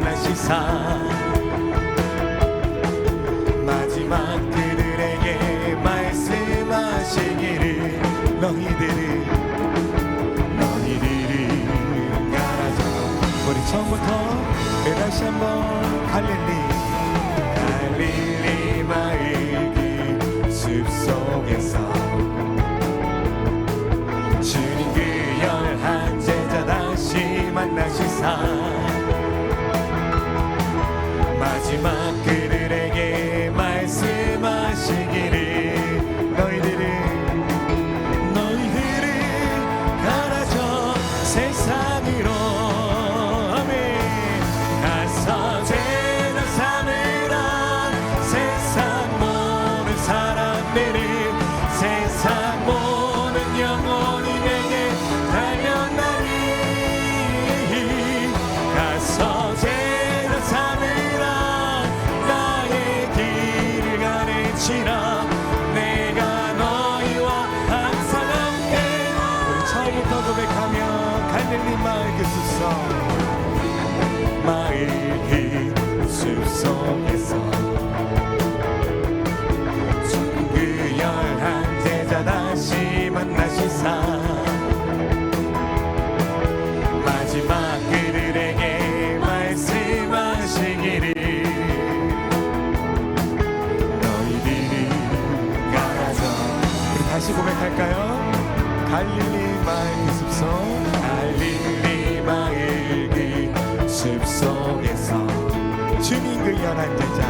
만나시사 마지막 그들에게 말씀하시기를 너희들은 가라져. 우리 처음부터 다시 한번 갈릴리 마을길 숲속에서 주님 그 열한 제자 다시 만나시사 마지막 그들에게 말씀하시기를 너희들은 가라져 세상으로 아멘 가서 죄나 삼으라 세상 모든 사람들은 세상 모든 영혼이 내게 달려나니 가서 죄나 삼으라 나의 길을 가르치라 내가 너희와 항상 함께. 우리 처음부터 고백하며 갈릴리 마을 그 숲속에서 그 열한 제자 다시 만나시사 마지막 그들에게 말씀하시기를 너희들은 가라져. 우리 다시 고백할까요? 갈릴리 마을 그 숲속 갈릴리 마을 그 숲속에서 주님 그 열한 제자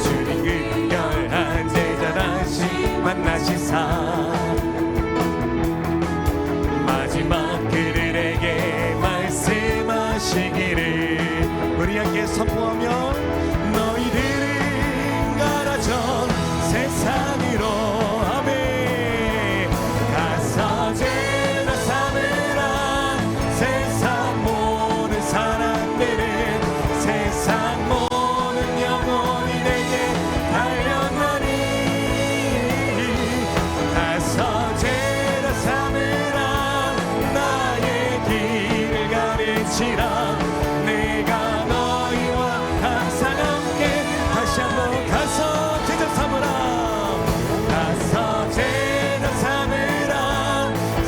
주님 그 열한 제자 다시 만나시사 마지막 그들에게 말씀하시기를 우리 함께 선포하며 너희들은 가라져 세상으로 아멘 가서 죄나 삼으라 세상 모든 사람들은 세상 모든 영혼이 내게 달려나니 가서 죄나 삼으라 나의 길을 가르치라 내가 너희와 항상 함께. 다시 한번 가서 죄나 삼으라 가서 죄나 삼으라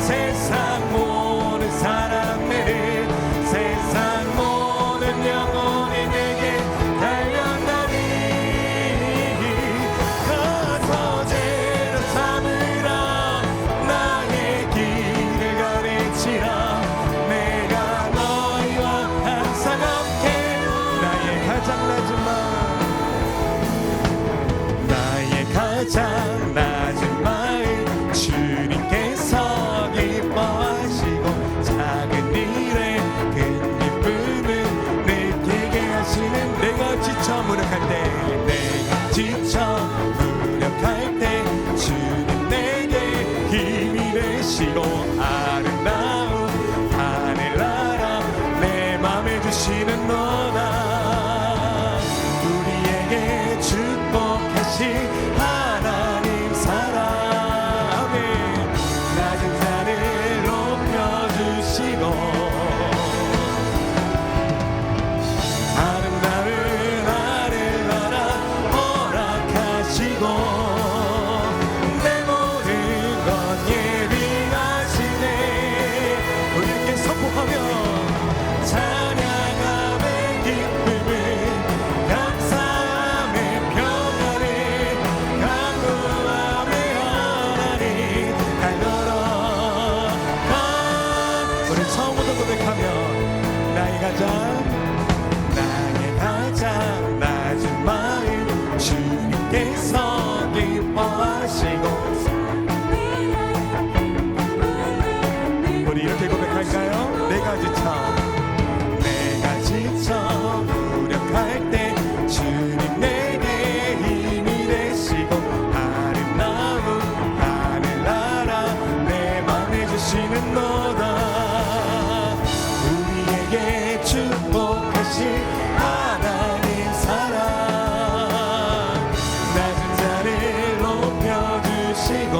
세상 모든 사람들은 세상 모든 영혼이 내게 달려나니 가서 죄나 삼으라 나의 길을 가르치라 내가 너희와 항상 함께. 나의 가장 낮은 마음 주님께서 기뻐하시고 작은 일에 큰 기쁨을 느끼게 하시는 내가 지쳐 무력할 때 주님 내게 힘이 되시고 아름다운 하늘나라 내 맘에 주시는 너다 우리에게 축복하신 하나님 사랑 낮은 산을 높여주시고 아름다운 하늘나라 허락하시고 내 모든 것 예비하시네. 우리 함께 선포하며 찬양함의 기쁨을 감사함의 평안을 강구함의 하나님 달려라. 우리 처음부터 고백하며 나의 가장 낮은 마음 주님께서 기뻐하시고. 우리 이렇게 고백할까요? 내가 지쳐 무력할 때 주님 내게 힘이 되시고 아름다운 하늘나라 내 맘에 주시는 너다 우리에게 축복하신 하나님 사랑 낮은 자를 높여주시고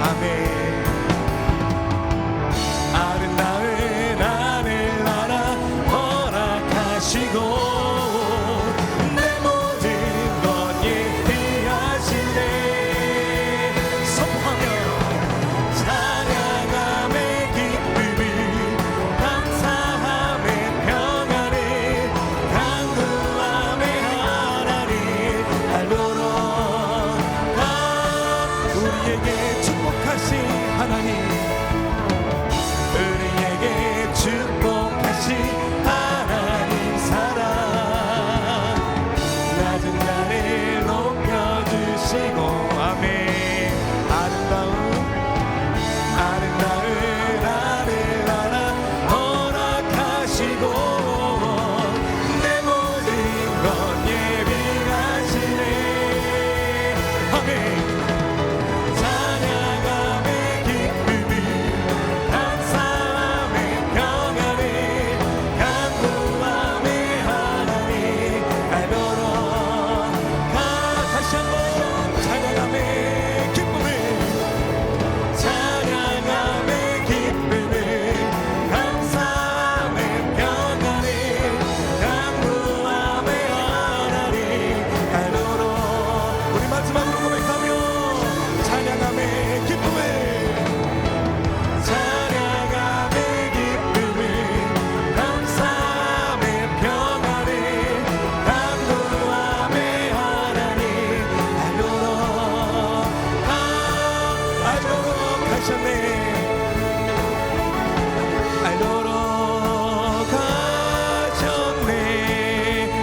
아멘. 아름다운 하늘나라 허락하시고 우리에게 축복하신 하나님, 우리에게 축복하신 하나님 사랑, 낮은 자를 높여주시고 아멘. 아름다운 나를 알아 허락하시고 내 모든 것 예비하시네. 아멘. 찬양함의 기쁨을 감사함의 평안을 간구함의 하나님 알도록 다시 한번 찬양함의 기쁨을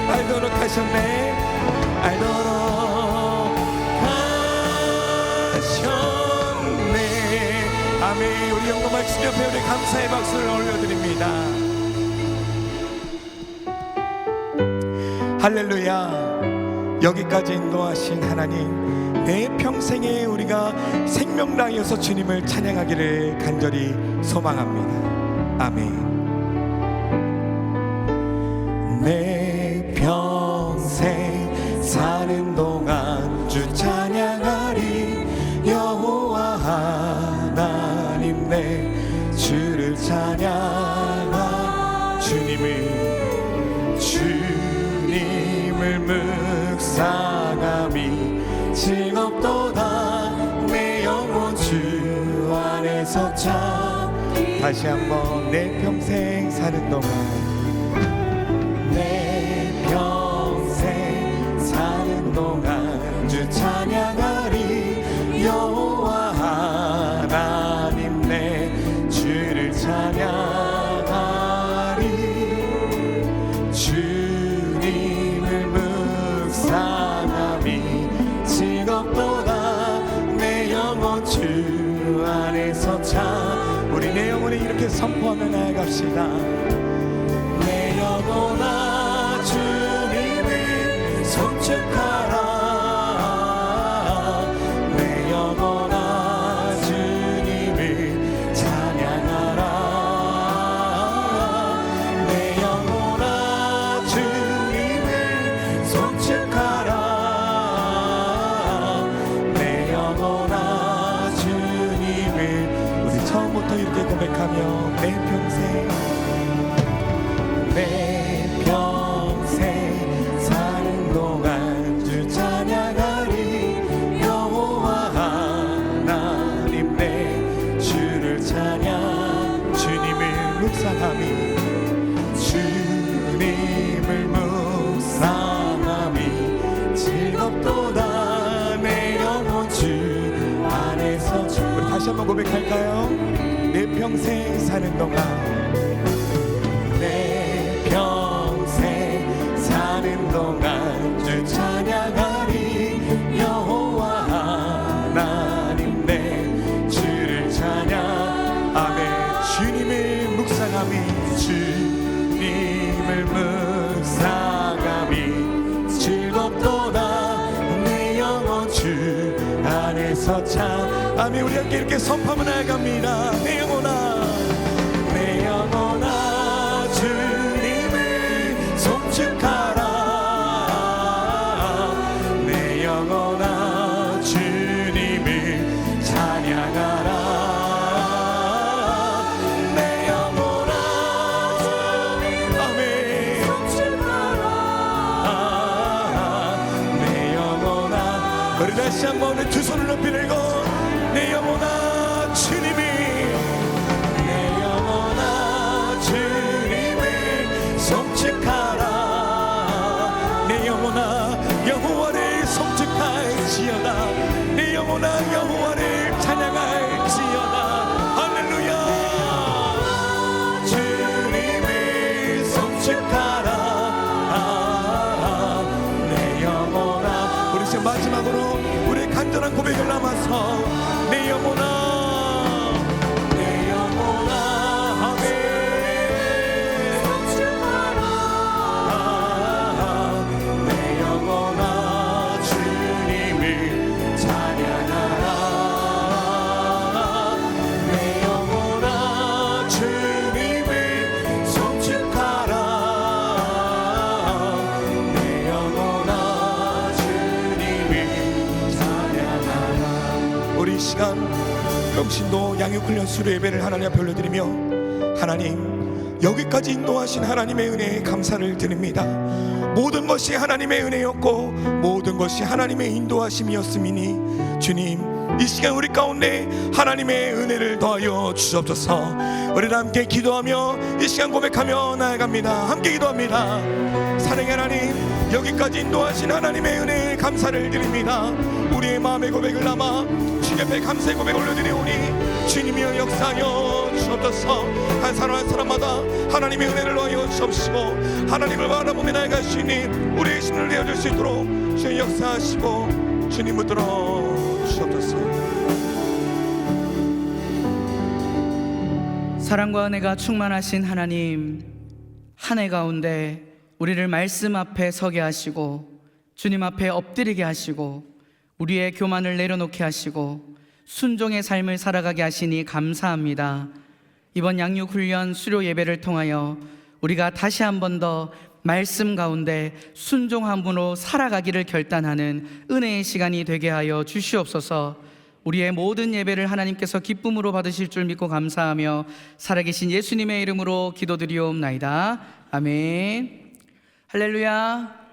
알도록 하셨네. 아멘. 우리 영광 말씀 옆에 우리 감사의 박수를 올려드립니다. 할렐루야. 여기까지 인도하신 하나님, 내 평생에 우리가 생명나이어서 주님을 찬양하기를 간절히 소망합니다. 아멘. 내 평생 사는 동안 주 찬양하리. 여호와 하나님 내 주를 찬양하. 주님을 묵상함이 즐겁도다. 내 영혼 주 안에서 참. 다시 한번 내 평생 사는 동안, 내 평생 사는 동안 주 찬양하리. 여호와 하나님 내 주를 찬양하리. 주님을 묵상함이 즐겁도다. 내 영혼 주 안에서 참. 우리 내 영혼을 이렇게 선포하며 나아갑시다. 내 영혼아 주님을 송축하라. 내 영혼아 주님을 찬양하라. 내 영혼아 주님을 송축하라. 내 영혼아 주님을. 우리 처음부터 이렇게 고백하며 내 평생, 내 평생 사는 동안 주 찬양하리. 여호와 하나님 내 주를 찬양. 주님을 묵상함이, 주님을 묵상함이 즐겁도다. 내 영혼 주 안에서. 우리 다시 한번 고백할까요? 내 평생 사는 동안, 내 평생 사는 동안 주 찬양하리. 여호와 하나님 내 주를 찬양. 아멘. 주님을 묵상함이, 주님을 묵상함이 즐겁도다. 내 영혼 주 안에서 참. 아멘. 우리 함께 이렇게 선포하며 나아갑니다. 내 영혼아, 내 영혼아 주님을 송축하라. 내 영혼아 주님을 찬양하라. 내 영혼아 주님을 아멘 송축하라. 내 영혼아. 우리 다시 한번 두 손을 높이 들고 내 영혼아 주님이, 내 영혼아 주님을 송축하라. 내 영혼아 여호와를 송축할지어다. 내 영혼아 여호와를 고백을 남아서 내 영혼아 시간 평신도 양육훈련 수료 예배를 하나님 앞에 올려드리며 하나님 여기까지 인도하신 하나님의 은혜에 감사를 드립니다. 모든 것이 하나님의 은혜였고 모든 것이 하나님의 인도하심이었음이니 주님 이 시간 우리 가운데 하나님의 은혜를 더하여 주옵소서. 우리를 함께 기도하며 이 시간 고백하며 나아갑니다. 함께 기도합니다. 사랑의 하나님 여기까지 인도하신 하나님의 은혜에 감사를 드립니다. 우리의 마음의 고백을 남아 주님 앞에 감사의 고백 올려드리오니 주님이여 역사하여 주옵소서. 한 사람 한 사람마다 하나님의 은혜를 더하여 주옵시고 하나님을 바라보며 나아갈 수 있는 우리의 신을 내어줄 수 있도록 주님 역사하시고 주님 붙들어 주옵소서. 사랑과 은혜가 충만하신 하나님, 한 해 가운데 우리를 말씀 앞에 서게 하시고 주님 앞에 엎드리게 하시고 우리의 교만을 내려놓게 하시고 순종의 삶을 살아가게 하시니 감사합니다. 이번 양육훈련 수료 예배를 통하여 우리가 다시 한 번 더 말씀 가운데 순종함으로 살아가기를 결단하는 은혜의 시간이 되게 하여 주시옵소서. 우리의 모든 예배를 하나님께서 기쁨으로 받으실 줄 믿고 감사하며 살아계신 예수님의 이름으로 기도드리옵나이다. 아멘. 할렐루야.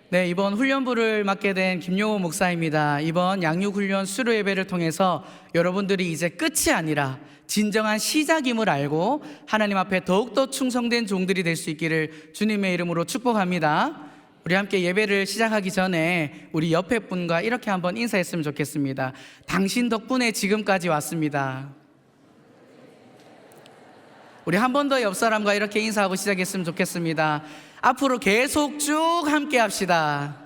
네, 이번 훈련부를 맡게 된 김용호 목사입니다. 이번 양육훈련 수료 예배를 통해서 여러분들이 이제 끝이 아니라 진정한 시작임을 알고 하나님 앞에 더욱더 충성된 종들이 될 수 있기를 주님의 이름으로 축복합니다. 우리 함께 예배를 시작하기 전에 우리 옆에 분과 이렇게 한번 인사했으면 좋겠습니다. 당신 덕분에 지금까지 왔습니다. 우리 한 번 더 옆 사람과 이렇게 인사하고 시작했으면 좋겠습니다. 앞으로 계속 쭉 함께 합시다.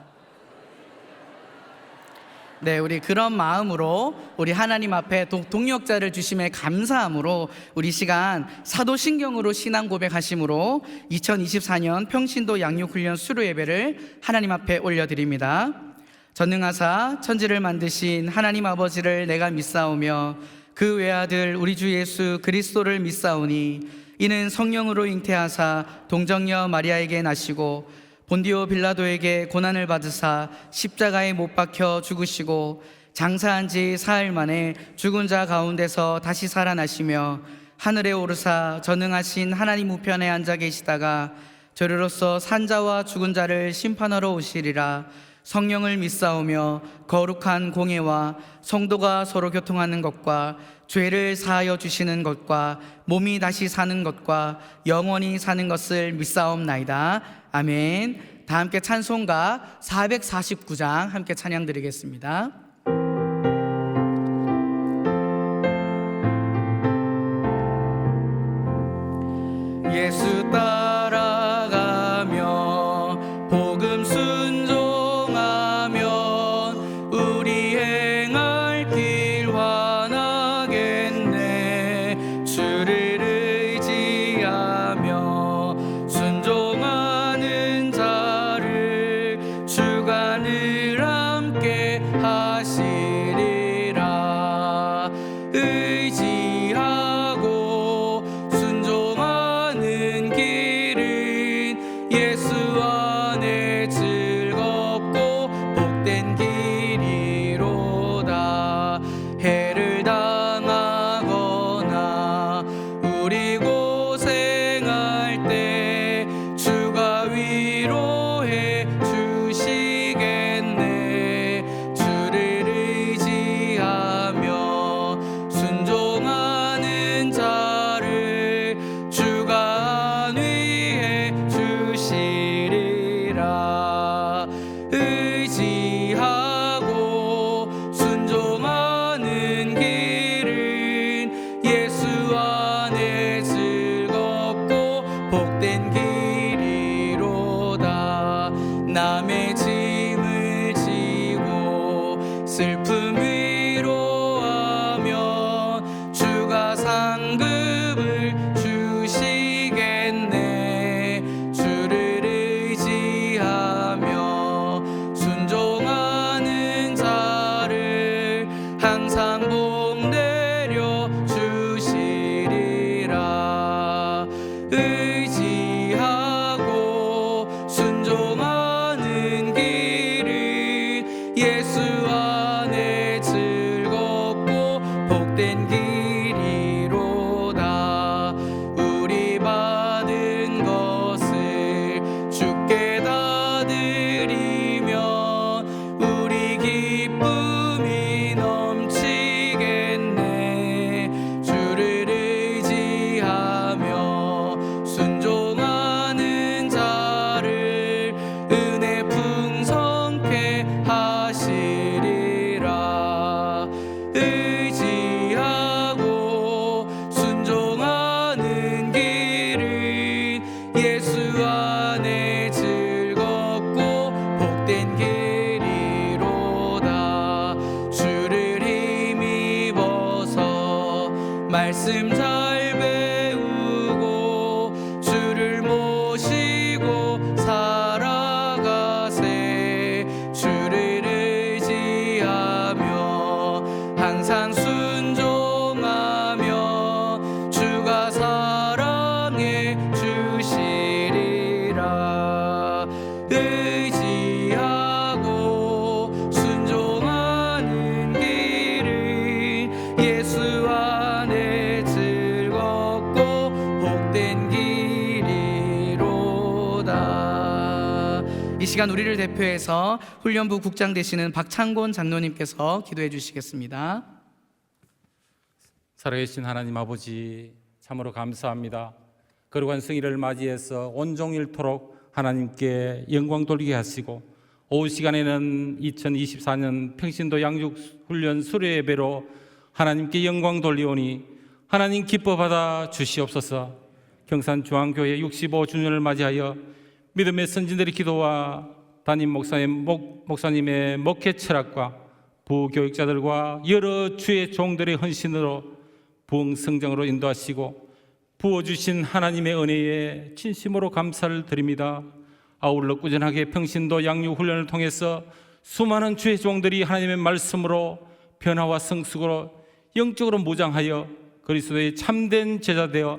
네, 우리 그런 마음으로 우리 하나님 앞에 동력자를 주심에 감사함으로 우리 시간 사도신경으로 신앙 고백하심으로 2024년 평신도 양육훈련 수료 예배를 하나님 앞에 올려드립니다. 전능하사 천지를 만드신 하나님 아버지를 내가 믿사오며 그 외아들 우리 주 예수 그리스도를 믿사오니 이는 성령으로 잉태하사 동정녀 마리아에게 나시고 본디오 빌라도에게 고난을 받으사 십자가에 못 박혀 죽으시고 장사한 지 사흘 만에 죽은 자 가운데서 다시 살아나시며 하늘에 오르사 전능하신 하나님 우편에 앉아 계시다가 저리로서 산자와 죽은 자를 심판하러 오시리라. 성령을 믿사오며 거룩한 공예와 성도가 서로 교통하는 것과 죄를 사하여 주시는 것과 몸이 다시 사는 것과 영원히 사는 것을 믿사옵나이다. 아멘. 다 함께 찬송가 449장 함께 찬양 드리겠습니다. 예수 따라가며 복음 순종하면 우리 행할 길 환하겠네. 주를 의지하며 순종하는 자를 주가 늘 함께 하시네. 시간 우리를 대표해서 훈련부 국장 되시는 박창곤 장로님께서 기도해 주시겠습니다. 살아계신 하나님 아버지, 참으로 감사합니다. 거룩한 성일을 맞이해서 온종일토록 하나님께 영광 돌리게 하시고, 오후 시간에는 2024년 평신도 양육훈련 수료예배로 하나님께 영광 돌리오니 하나님 기뻐 받아 주시옵소서. 경산중앙교회 65주년을 맞이하여 믿음의 선진들의 기도와 담임 목사님의 목회 철학과 부교육자들과 여러 주의 종들의 헌신으로 부흥 성장으로 인도하시고 부어주신 하나님의 은혜에 진심으로 감사를 드립니다. 아울러 꾸준하게 평신도 양육훈련을 통해서 수많은 주의 종들이 하나님의 말씀으로 변화와 성숙으로 영적으로 무장하여 그리스도의 참된 제자 되어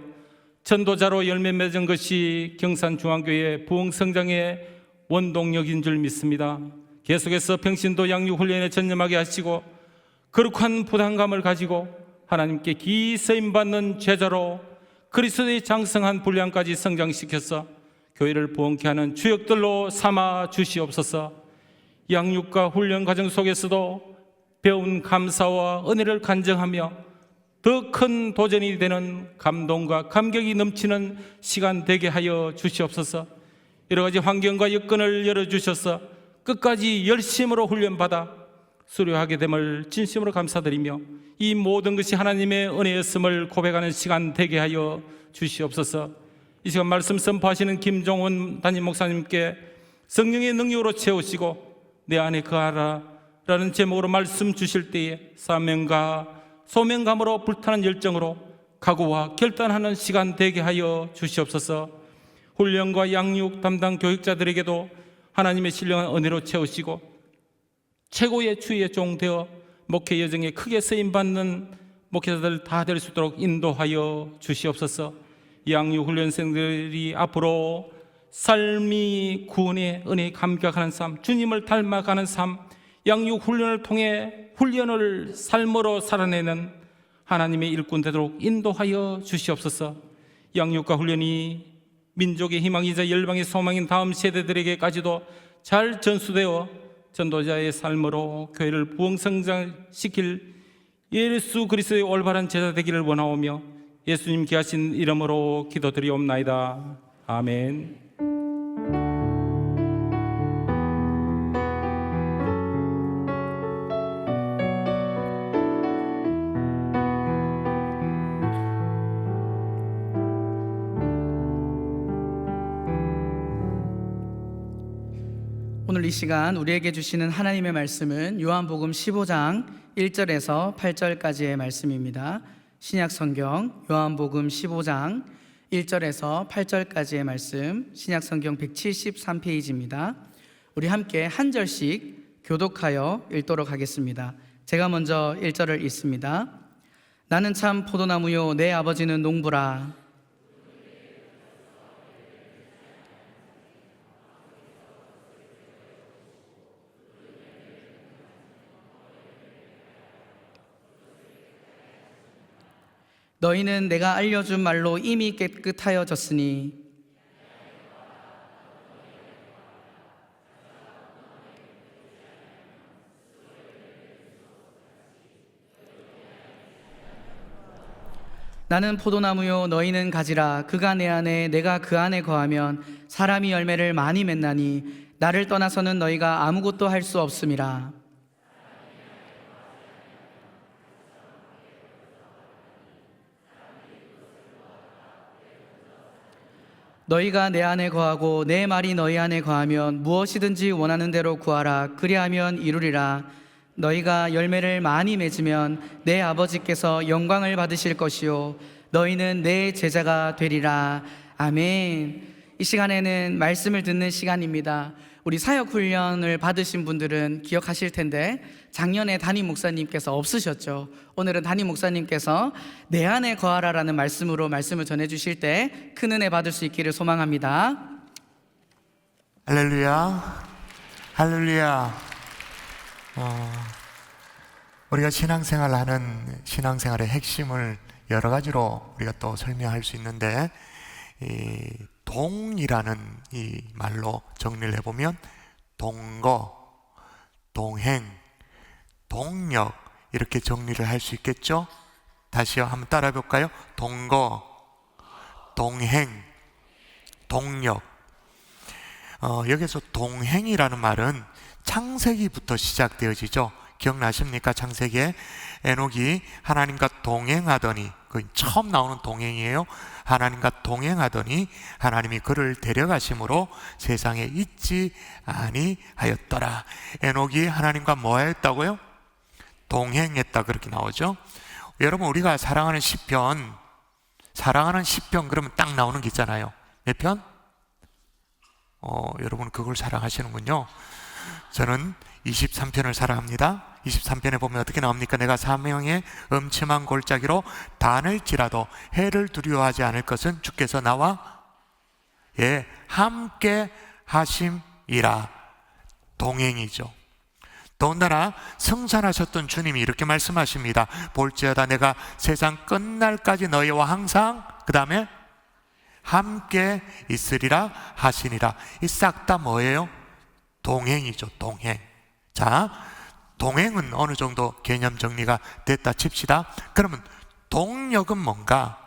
전도자로 열매 맺은 것이 경산중앙교회 부흥 성장의 원동력인 줄 믿습니다. 계속해서 평신도 양육훈련에 전념하게 하시고 거룩한 부담감을 가지고 하나님께 기 쓰임받는 제자로 그리스도의 장성한 분량까지 성장시켜서 교회를 부흥케 하는 주역들로 삼아 주시옵소서. 양육과 훈련 과정 속에서도 배운 감사와 은혜를 간증하며 더 큰 도전이 되는 감동과 감격이 넘치는 시간 되게 하여 주시옵소서. 여러 가지 환경과 여건을 열어주셔서 끝까지 열심으로 훈련받아 수료하게 됨을 진심으로 감사드리며 이 모든 것이 하나님의 은혜였음을 고백하는 시간 되게 하여 주시옵소서. 이 시간 말씀 선포하시는 김종훈 담임 목사님께 성령의 능력으로 채우시고 내 안에 거하라 라는 제목으로 말씀 주실 때에 사명과 소명감으로 불타는 열정으로 각오와 결단하는 시간 되게 하여 주시옵소서. 훈련과 양육 담당 교육자들에게도 하나님의 신령한 은혜로 채우시고 최고의 주의 종 되어 목회 여정에 크게 쓰임받는 목회자들 다 될 수 있도록 인도하여 주시옵소서. 양육훈련생들이 앞으로 삶이 구원의 은혜에 감격하는 삶, 주님을 닮아가는 삶, 양육훈련을 통해 훈련을 삶으로 살아내는 하나님의 일꾼 되도록 인도하여 주시옵소서. 양육과 훈련이 민족의 희망이자 열방의 소망인 다음 세대들에게까지도 잘 전수되어 전도자의 삶으로 교회를 부흥성장시킬 예수 그리스도의 올바른 제자 되기를 원하오며 예수님 귀하신 이름으로 기도드리옵나이다. 아멘. 오늘 이 시간 우리에게 주시는 하나님의 말씀은 요한복음 15장 1절에서 8절까지의 말씀입니다. 신약성경 요한복음 15장 1절에서 8절까지의 말씀, 신약성경 173페이지입니다. 우리 함께 한 절씩 교독하여 읽도록 하겠습니다. 제가 먼저 1절을 읽습니다. 나는 참 포도나무요 내 아버지는 농부라. 너희는 내가 알려준 말로 이미 깨끗하여졌으니 나는 포도나무요 너희는 가지라. 그가 내 안에 내가 그 안에 거하면 사람이 열매를 많이 맺나니 나를 떠나서는 너희가 아무것도 할 수 없음이라. 너희가 내 안에 거하고 내 말이 너희 안에 거하면 무엇이든지 원하는 대로 구하라. 그리하면 이루리라. 너희가 열매를 많이 맺으면 내 아버지께서 영광을 받으실 것이요 너희는 내 제자가 되리라. 아멘. 이 시간에는 말씀을 듣는 시간입니다. 우리 사역훈련을 받으신 분들은 기억하실 텐데 작년에 담임 목사님께서 없으셨죠. 오늘은 담임 목사님께서 내 안에 거하라라는 말씀으로 말씀을 전해주실 때 큰 은혜 받을 수 있기를 소망합니다. 할렐루야, 할렐루야. 우리가 신앙생활하는 신앙생활의 핵심을 여러 가지로 우리가 또 설명할 수 있는데, 이 동이라는 이 말로 정리를 해보면 동거, 동행, 동력 이렇게 정리를 할 수 있겠죠? 다시요, 한번 따라해 볼까요? 동거, 동행, 동력. 여기서 동행이라는 말은 창세기부터 시작되어지죠. 기억나십니까? 창세기에 에녹이 하나님과 동행하더니, 그 처음 나오는 동행이에요. 하나님과 동행하더니 하나님이 그를 데려가심으로 세상에 있지 아니하였더라. 에녹이 하나님과 뭐 하였다고요? 동행했다, 그렇게 나오죠. 여러분, 우리가 사랑하는 시편 그러면 딱 나오는 게 있잖아요. 몇 편? 여러분 그걸 사랑하시는군요. 저는 23편을 사랑합니다. 23편에 보면 어떻게 나옵니까? 내가 사명의 음침한 골짜기로 다닐지라도 해를 두려워하지 않을 것은 주께서 나와 함께 하심이라. 동행이죠. 더군다나 승천하셨던 주님이 이렇게 말씀하십니다. 볼지어다 내가 세상 끝날까지 너희와 항상, 그 다음에 함께 있으리라 하시니라. 이 싹 다 뭐예요? 동행이죠. 동행. 자, 동행은 어느 정도 개념 정리가 됐다 칩시다. 그러면 동력은 뭔가?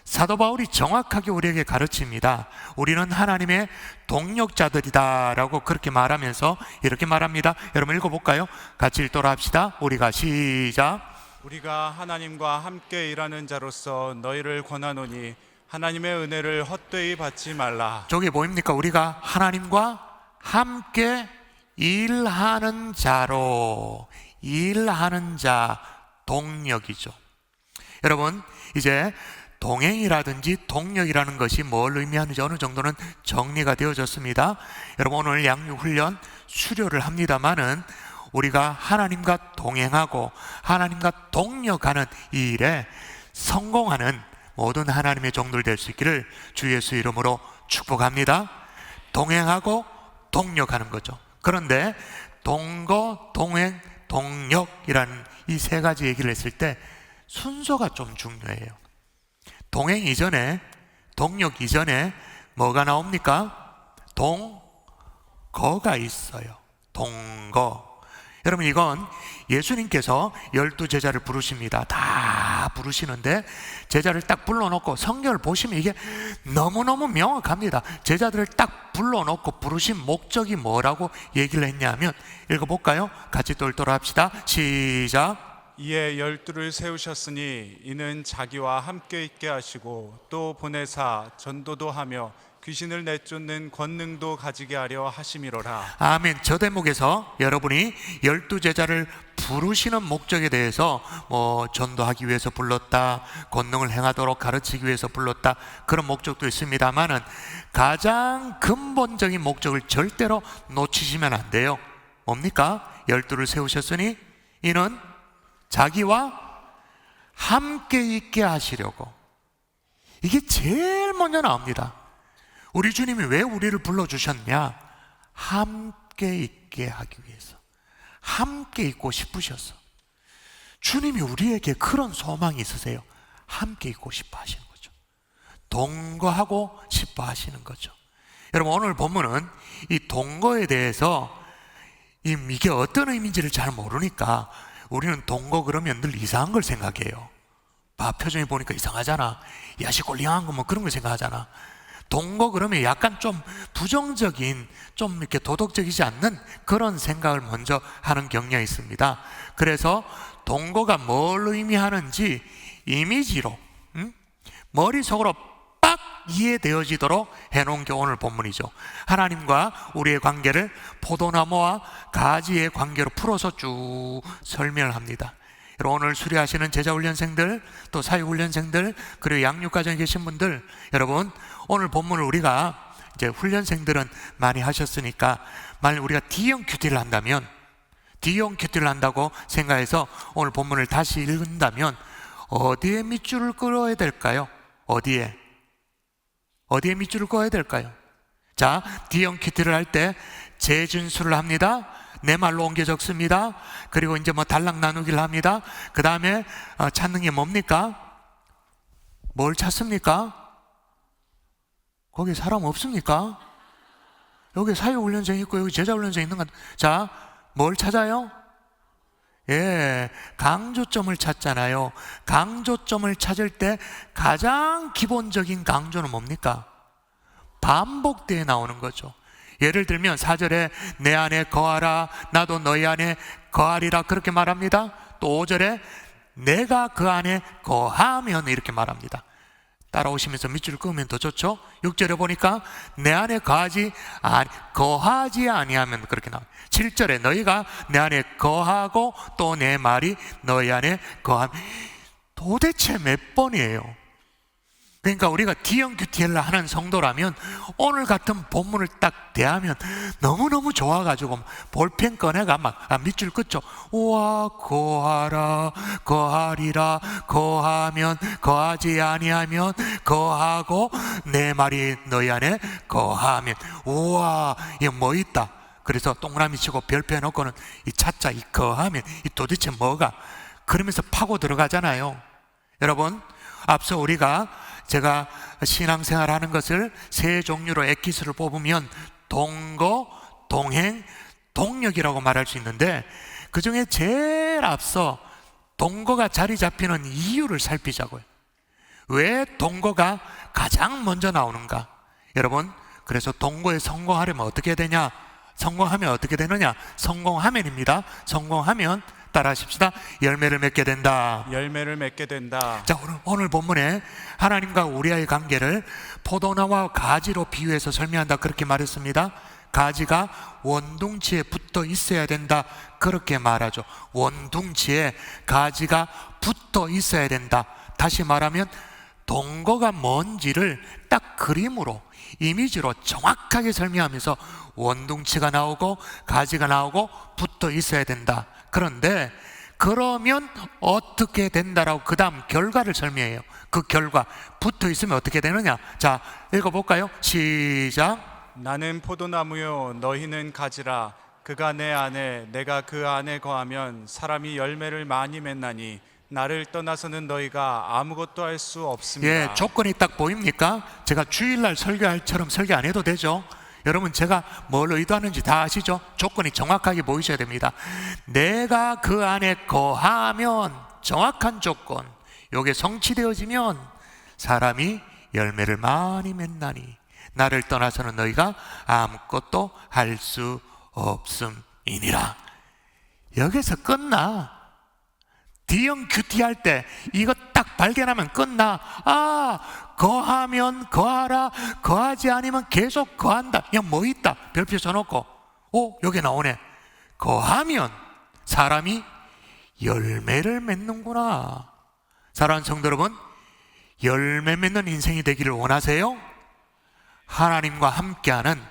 사도 바울이 정확하게 우리에게 가르칩니다. 우리는 하나님의 동력자들이다 라고 그렇게 말하면서 이렇게 말합니다. 여러분 읽어볼까요? 같이 읽도록 합시다. 우리가 시작. 우리가 하나님과 함께 일하는 자로서 너희를 권하노니 하나님의 은혜를 헛되이 받지 말라. 저게 뭐입니까? 우리가 하나님과 함께 일하는 자로, 일하는 자, 동력이죠. 여러분, 이제 동행이라든지 동력이라는 것이 뭘 의미하는지 어느 정도는 정리가 되어졌습니다. 여러분, 오늘 양육훈련 수료를 합니다마는 우리가 하나님과 동행하고 하나님과 동력하는 이 일에 성공하는 모든 하나님의 종들 될 수 있기를 주 예수 이름으로 축복합니다. 동행하고 동력하는 거죠. 그런데 동거, 동행, 동력이라는 이 세 가지 얘기를 했을 때 순서가 좀 중요해요. 동행 이전에, 동력 이전에 뭐가 나옵니까? 동거가 있어요. 동거. 여러분, 이건 예수님께서 12제자를 부르십니다. 다 부르시는데 제자를 딱 불러놓고 성경을 보시면 이게 너무너무 명확합니다. 제자들을 딱 불러놓고 부르신 목적이 뭐라고 얘기를 했냐면, 읽어볼까요? 같이 똘똘 합시다. 시작. 이에 12를 세우셨으니 이는 자기와 함께 있게 하시고 또 보내사 전도도 하며 귀신을 내쫓는 권능도 가지게 하려 하심이로라. 아멘. 저 대목에서 여러분이 12제자를 부르시는 목적에 대해서 전도하기 위해서 불렀다, 권능을 행하도록 가르치기 위해서 불렀다, 그런 목적도 있습니다만은 가장 근본적인 목적을 절대로 놓치시면 안 돼요. 뭡니까? 12를 세우셨으니 이는 자기와 함께 있게 하시려고. 이게 제일 먼저 나옵니다. 우리 주님이 왜 우리를 불러주셨냐? 함께 있게 하기 위해서. 함께 있고 싶으셔서. 주님이 우리에게 그런 소망이 있으세요. 함께 있고 싶어 하시는 거죠. 동거하고 싶어 하시는 거죠. 여러분, 오늘 본문은 이 동거에 대해서 이게 어떤 의미인지를 잘 모르니까 우리는 동거 그러면 늘 이상한 걸 생각해요. 표정이 보니까 이상하잖아. 야식골링한 거 뭐 그런 걸 생각하잖아. 동거 그러면 약간 좀 부정적인, 좀 이렇게 도덕적이지 않는 그런 생각을 먼저 하는 경향이 있습니다. 그래서 동거가 뭘 의미하는지 이미지로 머릿속으로 빡 이해되어지도록 해놓은 게 오늘 본문이죠. 하나님과 우리의 관계를 포도나무와 가지의 관계로 풀어서 쭉 설명을 합니다. 오늘 수료하시는 제자훈련생들, 또 사회훈련생들, 그리고 양육과정에 계신 분들, 여러분, 오늘 본문을 우리가 이제 훈련생들은 많이 하셨으니까 만약 우리가 D형 큐티를 한다면, D형 큐티를 한다고 생각해서 오늘 본문을 다시 읽는다면 어디에 밑줄을 그어야 될까요? 어디에 밑줄을 그어야 될까요? 자, D형 큐티를 할 때 재준수를 합니다. 내 말로 옮겨 적습니다. 그리고 이제 단락 나누기를 합니다. 그 다음에 찾는 게 뭡니까? 뭘 찾습니까? 거기 사람 없습니까? 여기 사회훈련생 있고 여기 제자훈련생 있는 것. 자, 뭘 찾아요? 예, 강조점을 찾잖아요. 강조점을 찾을 때 가장 기본적인 강조는 뭡니까? 반복되어 나오는 거죠. 예를 들면 4절에 내 안에 거하라 나도 너희 안에 거하리라 그렇게 말합니다. 또 5절에 내가 그 안에 거하면 이렇게 말합니다. 따라오시면서 밑줄 그으면 더 좋죠. 6절에 보니까 내 안에 거하지 아니하면 그렇게 나와요. 7절에 너희가 내 안에 거하고 또 내 말이 너희 안에 거하면. 도대체 몇 번이에요? 그러니까 우리가 디언큐티엘라 하는 성도라면 오늘 같은 본문을 딱 대하면 너무너무 좋아가지고 볼펜 꺼내가 막 밑줄 긋죠. 우와 거하라 거하리라 거하면 거하지 아니하면 거하고 내 말이 너희 안에 거하면. 우와 이거 뭐 있다. 그래서 동그라미 치고 별표 해놓고는 이 차자 이 거하면 이 도대체 뭐가, 그러면서 파고 들어가잖아요. 여러분 앞서 제가 신앙생활 하는 것을 세 종류로 엑기스를 뽑으면 동거, 동행, 동력이라고 말할 수 있는데 그 중에 제일 앞서 동거가 자리 잡히는 이유를 살피자고요. 왜 동거가 가장 먼저 나오는가? 여러분 그래서 동거에 성공하려면 어떻게 되냐? 성공하면 어떻게 되느냐? 성공하면입니다. 성공하면 따라 하십시다. 열매를 맺게 된다. 열매를 맺게 된다. 자, 오늘 본문에 하나님과 우리와의 관계를 포도나무와 가지로 비유해서 설명한다 그렇게 말했습니다. 가지가 원둥치에 붙어 있어야 된다 그렇게 말하죠. 원둥치에 가지가 붙어 있어야 된다. 다시 말하면 동거가 뭔지를 딱 그림으로 이미지로 정확하게 설명하면서 원둥치가 나오고 가지가 나오고 붙어 있어야 된다. 그런데 그러면 어떻게 된다라고 그 다음 결과를 설명해요. 그 결과 붙어 있으면 어떻게 되느냐? 자, 읽어볼까요? 시작. 나는 포도나무요 너희는 가지라. 그가 내 안에 내가 그 안에 거하면 사람이 열매를 많이 맺나니 나를 떠나서는 너희가 아무것도 할 수 없습니다. 예, 조건이 딱 보입니까? 제가 주일날 설교할처럼 설교 안 해도 되죠? 여러분 제가 뭘 의도하는지 다 아시죠? 조건이 정확하게 보이셔야 됩니다. 내가 그 안에 거하면 정확한 조건, 요게 성취되어지면 사람이 열매를 많이 맺나니 나를 떠나서는 너희가 아무것도 할 수 없음이니라. 여기서 끝나. 디언큐티 할 때 이거 딱 발견하면 끝나. 거하면 거하라, 거하지 않으면 계속 거한다. 그냥 뭐 있다 별표 쳐놓고 여기 나오네. 거하면 사람이 열매를 맺는구나. 사랑하는 성도 여러분, 열매 맺는 인생이 되기를 원하세요? 하나님과 함께하는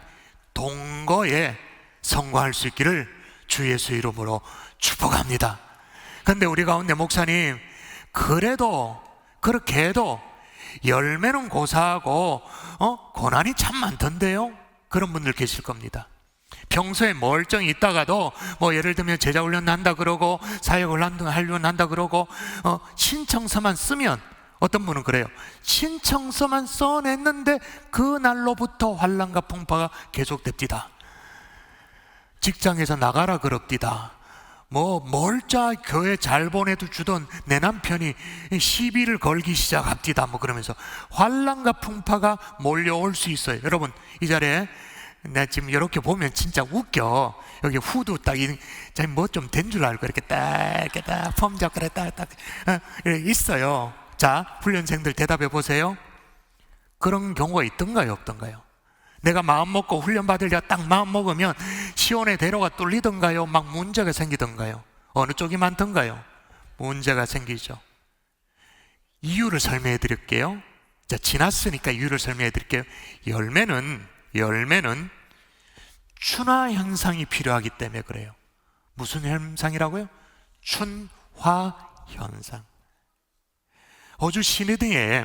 동거에 성공할 수 있기를 주 예수 이름으로 축복합니다. 근데 우리 가운데 목사님 그래도 그렇게 해도 열매는 고사하고 고난이 참 많던데요? 그런 분들 계실 겁니다. 평소에 멀쩡히 있다가도 뭐 예를 들면 제자훈련 한다 그러고 사역훈련 한다 그러고 신청서만 쓰면 어떤 분은 그래요. 신청서만 써냈는데 그 날로부터 환난과 풍파가 계속됩디다. 직장에서 나가라 그럽디다. 멀쩡 교회 잘 보내도 주던 내 남편이 시비를 걸기 시작합디다. 그러면서 환난과 풍파가 몰려올 수 있어요. 여러분 이 자리에 내가 지금 이렇게 보면 진짜 웃겨. 여기 후드 딱 뭐 좀 된 줄 알고 이렇게 딱 폼 잡고 딱 있어요. 자, 훈련생들 대답해 보세요. 그런 경우가 있던가요, 없던가요? 내가 마음 먹고 훈련 받으려고 딱 마음 먹으면 시온의 대로가 뚫리던가요? 막 문제가 생기던가요? 어느 쪽이 많던가요? 문제가 생기죠. 이유를 설명해 드릴게요. 자, 지났으니까 이유를 설명해 드릴게요. 열매는 춘화 현상이 필요하기 때문에 그래요. 무슨 현상이라고요? 춘화 현상. 호주 시드니에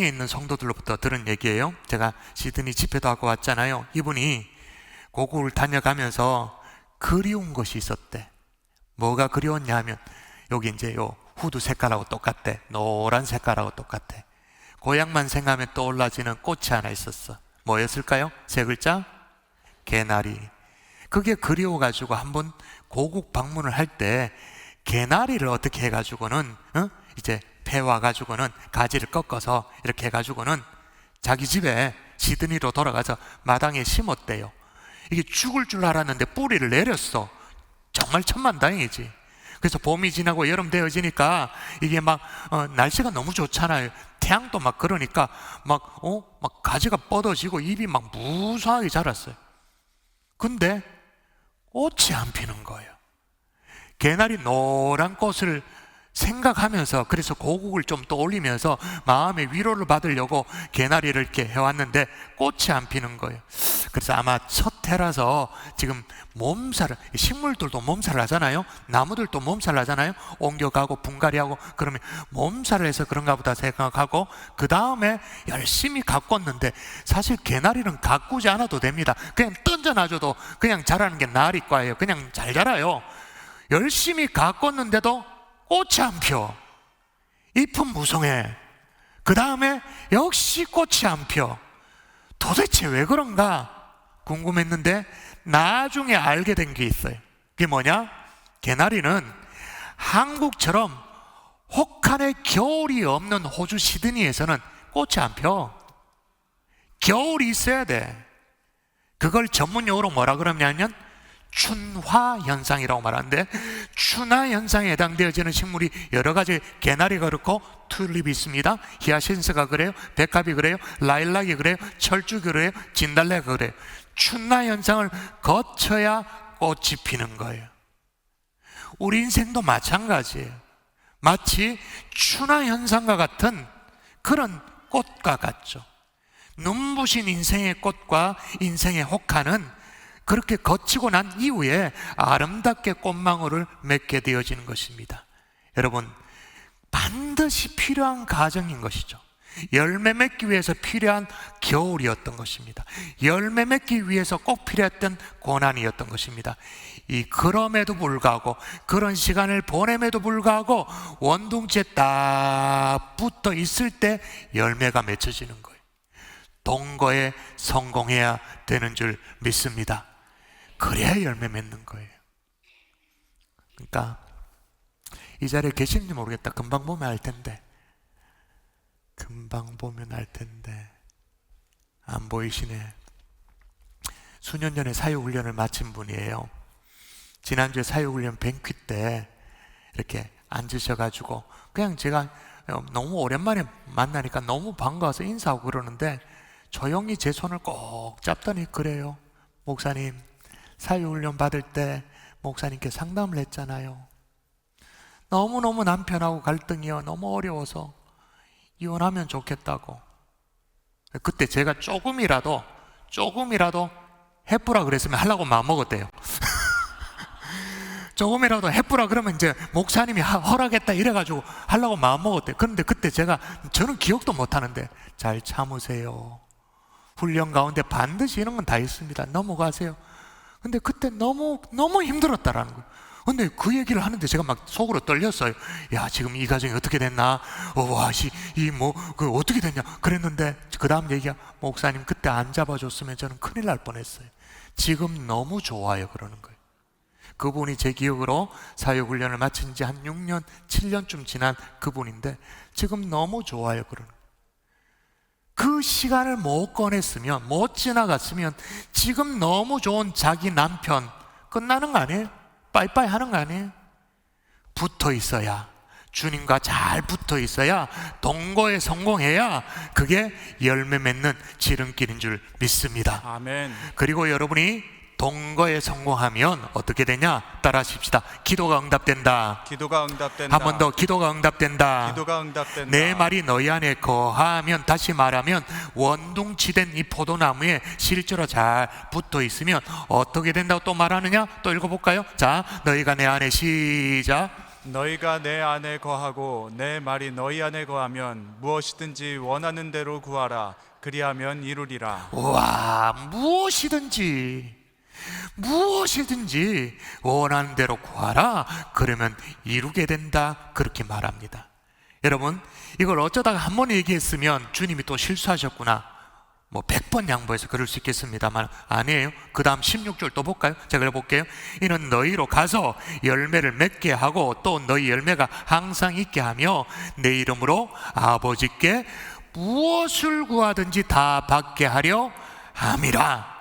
있는 성도들로부터 들은 얘기예요. 제가 시드니 집회도 하고 왔잖아요. 이분이 고국을 다녀가면서 그리운 것이 있었대. 뭐가 그리웠냐 하면 여기 이제 요 후드 색깔하고 똑같대. 노란 색깔하고 똑같아. 고향만 생각하면 떠올라지는 꽃이 하나 있었어. 뭐였을까요? 세 글자? 개나리. 그게 그리워가지고 한번 고국 방문을 할 때 개나리를 어떻게 해가지고는 이제 패와가지고는 가지를 꺾어서 이렇게 해가지고는 자기 집에 시드니로 돌아가서 마당에 심었대요. 이게 죽을 줄 알았는데 뿌리를 내렸어. 정말 천만다행이지. 그래서 봄이 지나고 여름 되어지니까 이게 막 날씨가 너무 좋잖아요. 태양도 막 그러니까 막 가지가 뻗어지고 잎이 막 무수하게 자랐어요. 근데 꽃이 안 피는 거예요. 개나리 노란 꽃을 생각하면서, 그래서 고국을 좀 떠올리면서 마음의 위로를 받으려고 개나리를 이렇게 해왔는데 꽃이 안 피는 거예요. 그래서 아마 첫 해라서 지금 몸살을, 식물들도 몸살을 하잖아요. 나무들도 몸살을 하잖아요. 옮겨가고 분갈이하고 그러면 몸살을 해서 그런가 보다 생각하고, 그 다음에 열심히 가꿨는데, 사실 개나리는 가꾸지 않아도 됩니다. 그냥 던져놔줘도 그냥 자라는 게 나리과예요. 그냥 잘 자라요. 열심히 가꿨는데도 꽃이 안 펴. 잎은 무성해. 그 다음에 역시 꽃이 안 펴. 도대체 왜 그런가 궁금했는데 나중에 알게 된 게 있어요. 그게 뭐냐? 개나리는 한국처럼 혹한의 겨울이 없는 호주 시드니에서는 꽃이 안 펴. 겨울이 있어야 돼. 그걸 전문용어로 뭐라 그러냐면 춘화 현상이라고 말하는데, 춘화 현상에 해당되어지는 식물이 여러 가지, 개나리가 그렇고 튤립이 있습니다. 히아신스가 그래요. 백합이 그래요. 라일락이 그래요. 철쭉이 그래요. 진달래가 그래요. 춘화 현상을 거쳐야 꽃이 피는 거예요. 우리 인생도 마찬가지예요. 마치 춘화 현상과 같은 그런 꽃과 같죠. 눈부신 인생의 꽃과 인생의 혹한은 그렇게 거치고 난 이후에 아름답게 꽃망울을 맺게 되어지는 것입니다. 여러분, 반드시 필요한 과정인 것이죠. 열매 맺기 위해서 필요한 겨울이었던 것입니다. 열매 맺기 위해서 꼭 필요했던 고난이었던 것입니다. 그럼에도 불구하고, 그런 시간을 보냄에도 불구하고 원둥지에 딱 붙어 있을 때 열매가 맺혀지는 거예요. 동거에 성공해야 되는 줄 믿습니다. 그래야 열매 맺는 거예요. 그러니까 이 자리에 계시는지 모르겠다. 금방 보면 알 텐데. 금방 보면 알 텐데. 안 보이시네. 수년 전에 사육훈련을 마친 분이에요. 지난주에 사육훈련 뱅퀴 때 이렇게 앉으셔가지고 그냥 제가 너무 오랜만에 만나니까 너무 반가워서 인사하고 그러는데, 조용히 제 손을 꼭 잡더니 그래요. 목사님, 사유훈련 받을 때 목사님께 상담을 했잖아요. 너무너무 남편하고 갈등이요, 너무 어려워서 이혼하면 좋겠다고. 그때 제가 조금이라도 해보라 그랬으면 하려고 마음먹었대요. 조금이라도 해보라 그러면 이제 목사님이 허락했다 이래가지고 하려고 마음먹었대요. 그런데 그때 저는 기억도 못하는데, 잘 참으세요. 훈련 가운데 반드시 이런 건 다 있습니다. 넘어가세요. 근데 그때 너무 힘들었다라는 거예요. 근데 그 얘기를 하는데 제가 막 속으로 떨렸어요. 야, 지금 이 가정이 어떻게 됐나? 그 어떻게 됐냐? 그랬는데 그 다음 얘기가, 목사님 그때 안 잡아줬으면 저는 큰일 날 뻔했어요. 지금 너무 좋아요. 그러는 거예요. 그분이 제 기억으로 사역훈련을 마친 지 한 6년, 7년쯤 지난 그분인데 지금 너무 좋아요. 그러는 거예요. 그 시간을 못 꺼냈으면, 못 지나갔으면 지금 너무 좋은 자기 남편 끝나는 거 아니에요? 빠이빠이 하는 거 아니에요? 붙어 있어야, 주님과 잘 붙어 있어야, 동거에 성공해야 그게 열매 맺는 지름길인 줄 믿습니다. 아멘. 그리고 여러분이 동거에 성공하면 어떻게 되냐? 따라 하십시다. 기도가 응답된다. 기도가 응답된다. 한 번 더, 기도가 응답된다. 기도가 응답된다. 내 말이 너희 안에 거하면, 다시 말하면 원둥치된 이 포도나무에 실제로 잘 붙어 있으면 어떻게 된다고 또 말하느냐? 또 읽어볼까요? 자, 너희가 내 안에, 시작. 너희가 내 안에 거하고 내 말이 너희 안에 거하면 무엇이든지 원하는 대로 구하라. 그리하면 이루리라. 와, 무엇이든지 원하는 대로 구하라. 그러면 이루게 된다. 그렇게 말합니다. 여러분, 이걸 어쩌다가 한 번 얘기했으면 주님이 또 실수하셨구나, 뭐 100번 양보해서 그럴 수 있겠습니다만 아니에요. 그 다음 16절 또 볼까요? 제가 읽어볼게요. 이는 너희로 가서 열매를 맺게 하고 또 너희 열매가 항상 있게 하며 내 이름으로 아버지께 무엇을 구하든지 다 받게 하려 함이라.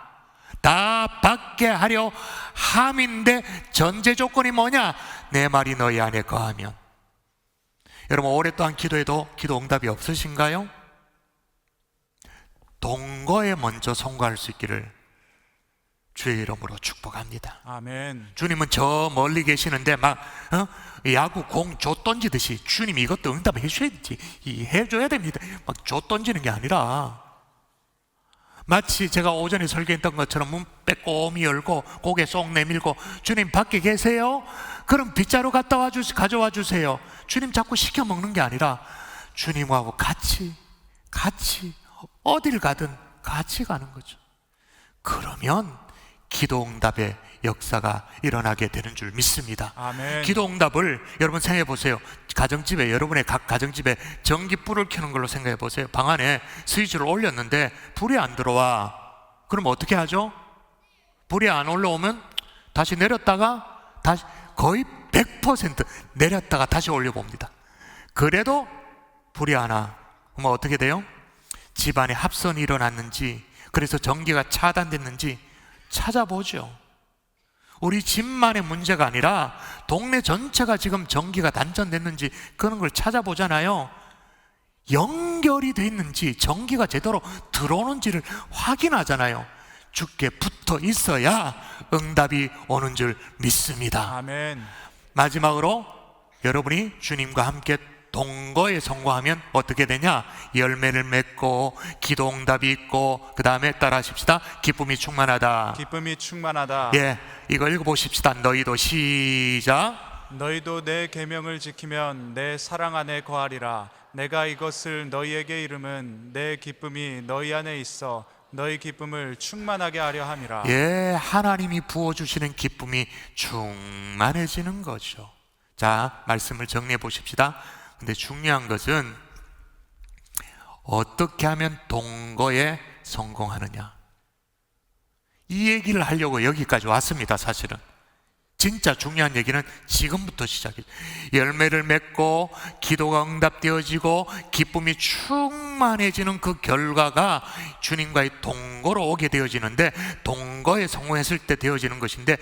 다 받게 하려 함인데 전제 조건이 뭐냐? 내 말이 너희 안에 거하면. 여러분 오랫동안 기도해도 기도 응답이 없으신가요? 동거에 먼저 성공할 수 있기를 주의 이름으로 축복합니다. 아멘. 주님은 저 멀리 계시는데 막 야구 공 줘 던지듯이 주님이 이것도 응답해 주셔야지, 해줘야 됩니다. 막 줘 던지는 게 아니라 마치 제가 오전에 설교했던 것처럼 문 빼꼼히 열고 고개 쏙 내밀고 주님 밖에 계세요? 그럼 빗자루 가져와 주세요. 주님 자꾸 시켜 먹는 게 아니라 주님하고 같이 어딜 가든 같이 가는 거죠. 그러면 기도 응답의 역사가 일어나게 되는 줄 믿습니다. 아멘. 기도 응답을 여러분 생각해 보세요. 가정집에, 여러분의 각 가정집에 전기불을 켜는 걸로 생각해 보세요. 방 안에 스위치를 올렸는데 불이 안 들어와. 그럼 어떻게 하죠? 불이 안 올라오면 다시 내렸다가 다시 거의 100% 내렸다가 다시 올려봅니다. 그래도 불이 안 와. 그러면 어떻게 돼요? 집안에 합선이 일어났는지, 그래서 전기가 차단됐는지 찾아보죠. 우리 집만의 문제가 아니라 동네 전체가 지금 전기가 단전됐는지 그런 걸 찾아보잖아요. 연결이 돼 있는지, 전기가 제대로 들어오는지를 확인하잖아요. 주께 붙어 있어야 응답이 오는 줄 믿습니다. 아멘. 마지막으로 여러분이 주님과 함께 동거에 성공하면 어떻게 되냐? 열매를 맺고 기도 응답이 있고, 그 다음에 따라 하십시다. 기쁨이 충만하다. 기쁨이 충만하다. 예, 이거 읽어보십시다. 너희도 시작. 너희도 내 계명을 지키면 내 사랑 안에 거하리라. 내가 이것을 너희에게 이름은 내 기쁨이 너희 안에 있어 너희 기쁨을 충만하게 하려 함이라. 예, 하나님이 부어주시는 기쁨이 충만해지는 거죠. 자, 말씀을 정리해 보십시다. 근데 중요한 것은 어떻게 하면 동거에 성공하느냐, 이 얘기를 하려고 여기까지 왔습니다. 사실은 진짜 중요한 얘기는 지금부터 시작이에요. 열매를 맺고 기도가 응답되어지고 기쁨이 충만해지는 그 결과가 주님과의 동거로 오게 되어지는데, 동거에 성공했을 때 되어지는 것인데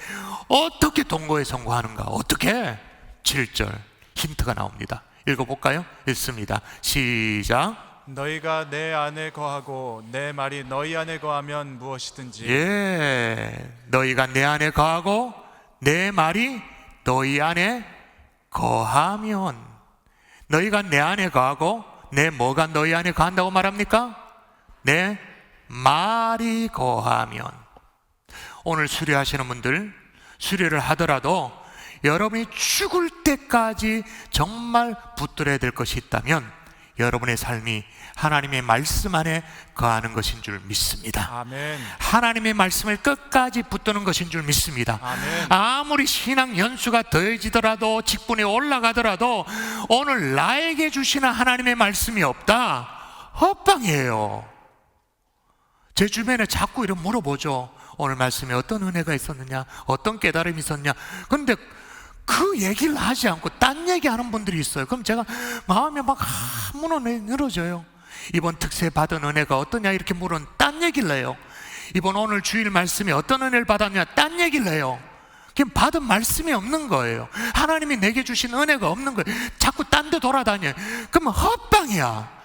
어떻게 동거에 성공하는가? 어떻게? 7절 힌트가 나옵니다. 읽어볼까요? 읽습니다. 시작. 너희가 내 안에 거하고 내 말이 너희 안에 거하면 무엇이든지. 예, 너희가 내 안에 거하고 내 말이 너희 안에 거하면. 너희가 내 안에 거하고 내 뭐가 너희 안에 거한다고 말합니까? 내 말이 거하면. 오늘 수료하시는 분들, 수료를 하더라도 여러분이 죽을 때까지 정말 붙들어야 될 것이 있다면 여러분의 삶이 하나님의 말씀 안에 거하는 것인 줄 믿습니다. 아멘. 하나님의 말씀을 끝까지 붙드는 것인 줄 믿습니다. 아멘. 아무리 신앙 연수가 더해지더라도, 직분이 올라가더라도 오늘 나에게 주시는 하나님의 말씀이 없다, 헛방이에요. 제 주변에 자꾸 이런 물어보죠. 오늘 말씀에 어떤 은혜가 있었느냐, 어떤 깨달음이 있었냐. 그런데 그 얘기를 하지 않고 딴 얘기하는 분들이 있어요. 그럼 제가 마음이 막 무너져요. 이번 특세 받은 은혜가 어떠냐 이렇게 물은 딴 얘기를 해요. 이번 오늘 주일 말씀에 어떤 은혜를 받았냐 딴 얘기를 해요. 그냥 받은 말씀이 없는 거예요. 하나님이 내게 주신 은혜가 없는 거예요. 자꾸 딴 데 돌아다녀요. 그러면 헛방이야.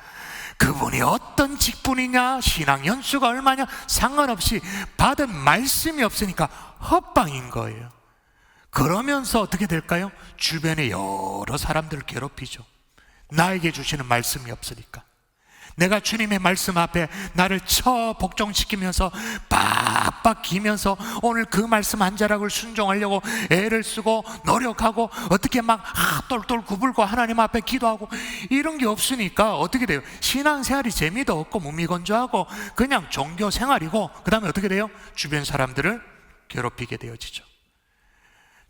그분이 어떤 직분이냐, 신앙 연수가 얼마냐 상관없이 받은 말씀이 없으니까 헛방인 거예요. 그러면서 어떻게 될까요? 주변에 여러 사람들을 괴롭히죠. 나에게 주시는 말씀이 없으니까. 내가 주님의 말씀 앞에 나를 복종시키면서 빡빡 기면서 오늘 그 말씀 한 자락을 순종하려고 애를 쓰고 노력하고 어떻게 막 똘똘 구불고 하나님 앞에 기도하고 이런 게 없으니까 어떻게 돼요? 신앙생활이 재미도 없고 무미건조하고 그냥 종교생활이고, 그 다음에 어떻게 돼요? 주변 사람들을 괴롭히게 되어지죠.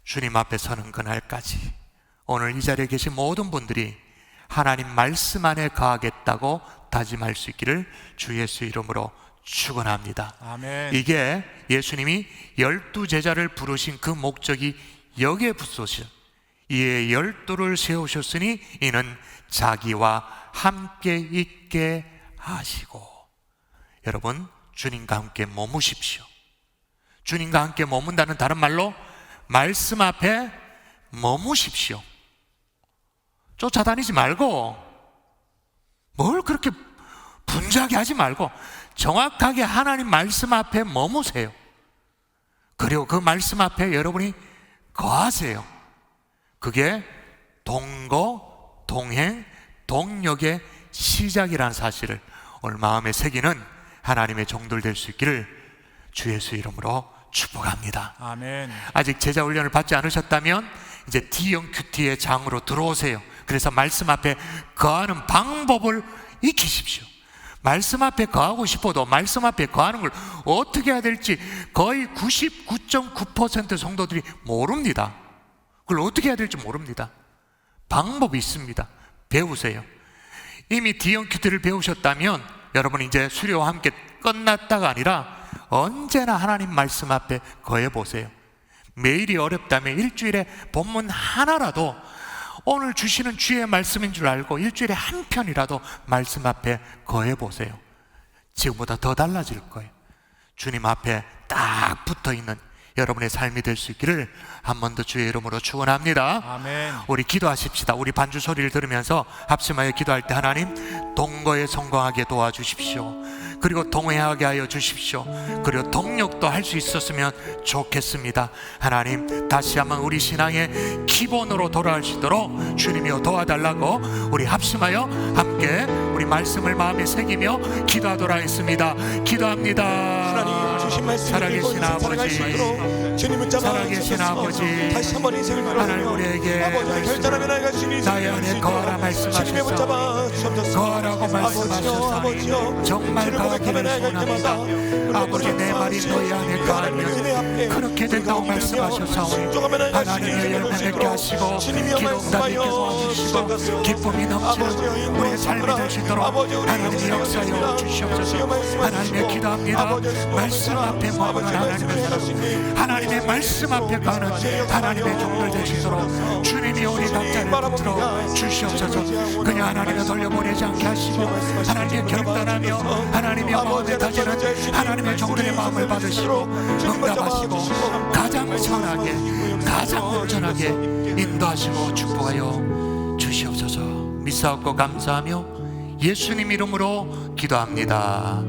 주님 앞에 서는 그날까지 오늘 이 자리에 계신 모든 분들이 하나님 말씀 안에 거하겠다고 다짐할 수 있기를 주 예수 이름으로 축원합니다. 아멘. 이게 예수님이 12제자를 부르신 그 목적이 여기에 붙으셔. 이에 12를 세우셨으니 이는 자기와 함께 있게 하시고. 여러분, 주님과 함께 머무십시오. 주님과 함께 머문다는 다른 말로 말씀 앞에 머무십시오. 쫓아다니지 말고, 뭘 그렇게 분주하게 하지 말고 정확하게 하나님 말씀 앞에 머무세요. 그리고 그 말씀 앞에 여러분이 거하세요. 그게 동거, 동행, 동력의 시작이라는 사실을 오늘 마음에 새기는 하나님의 종들 될 수 있기를 주 예수 이름으로 축복합니다. 아멘. 아직 제자 훈련을 받지 않으셨다면 이제 D형 큐티의 장으로 들어오세요. 그래서 말씀 앞에 거하는 방법을 익히십시오. 말씀 앞에 거하고 싶어도 말씀 앞에 거하는 걸 어떻게 해야 될지 거의 99.9% 성도들이 모릅니다. 그걸 어떻게 해야 될지 모릅니다. 방법이 있습니다. 배우세요. 이미 D형 큐티를 배우셨다면 여러분 이제 수료와 함께 끝났다가 아니라 언제나 하나님 말씀 앞에 거해 보세요. 매일이 어렵다면 일주일에 본문 하나라도 오늘 주시는 주의 말씀인 줄 알고 일주일에 한 편이라도 말씀 앞에 거해 보세요. 지금보다 더 달라질 거예요. 주님 앞에 딱 붙어 있는 여러분의 삶이 될 수 있기를 한 번 더 주의 이름으로 축원합니다. 아멘. 우리 기도하십시다. 우리 반주 소리를 들으면서 합심하여 기도할 때 하나님 동거에 성공하게 도와주십시오. 그리고 동행하게 하여 주십시오. 그리고 동력도 할 수 있었으면 좋겠습니다. 하나님 다시 한번 우리 신앙의 기본으로 돌아올 수 있도록 주님이여 도와달라고 우리 합심하여 함께 우리 말씀을 마음에 새기며 기도하도록 하겠습니다. 기도합니다. 하나님 주신 말씀 살아계신 아버지, 주님을 잡아 살아계신 아버지, 다시 한번 인생을 하나님 우리에게 아버지의 결단하며 나아갈 수 있는 나의 안에 거하라 주님의 붙잡아 말씀하셨소. 주옵소서. 거하라고 말씀하셨사오니 아버지여 정말 거하기를 소원합니다. 아버지 내 말이 너희 안에 거하면 그렇게 된다고 말씀하셨사오니 하나님의 열매 맺게 하시고 기도응답이 도와주시고 기쁨이 넘치는 우리의 삶이 될 수 있도록 하나님의 역사여 주시옵소서. 하나님의 기도합니다. 말씀 앞에 머무는 하나님의 사람, 하나님의 말씀 앞에 가는 하나님의 종들 되시도록 주님이 우리 각자를 붙들어 주시옵소서. 그냥 하나님을 돌려보내지 않게 하시고 하나님의 결단하며 하나님의 마음에 다지는 하나님의 종들의 마음을 받으시고 응답하시고 가장 선하게 가장 온전하게 인도하시고 축복하여 주시옵소서. 믿사옵고 감사하며 예수님 이름으로 기도합니다.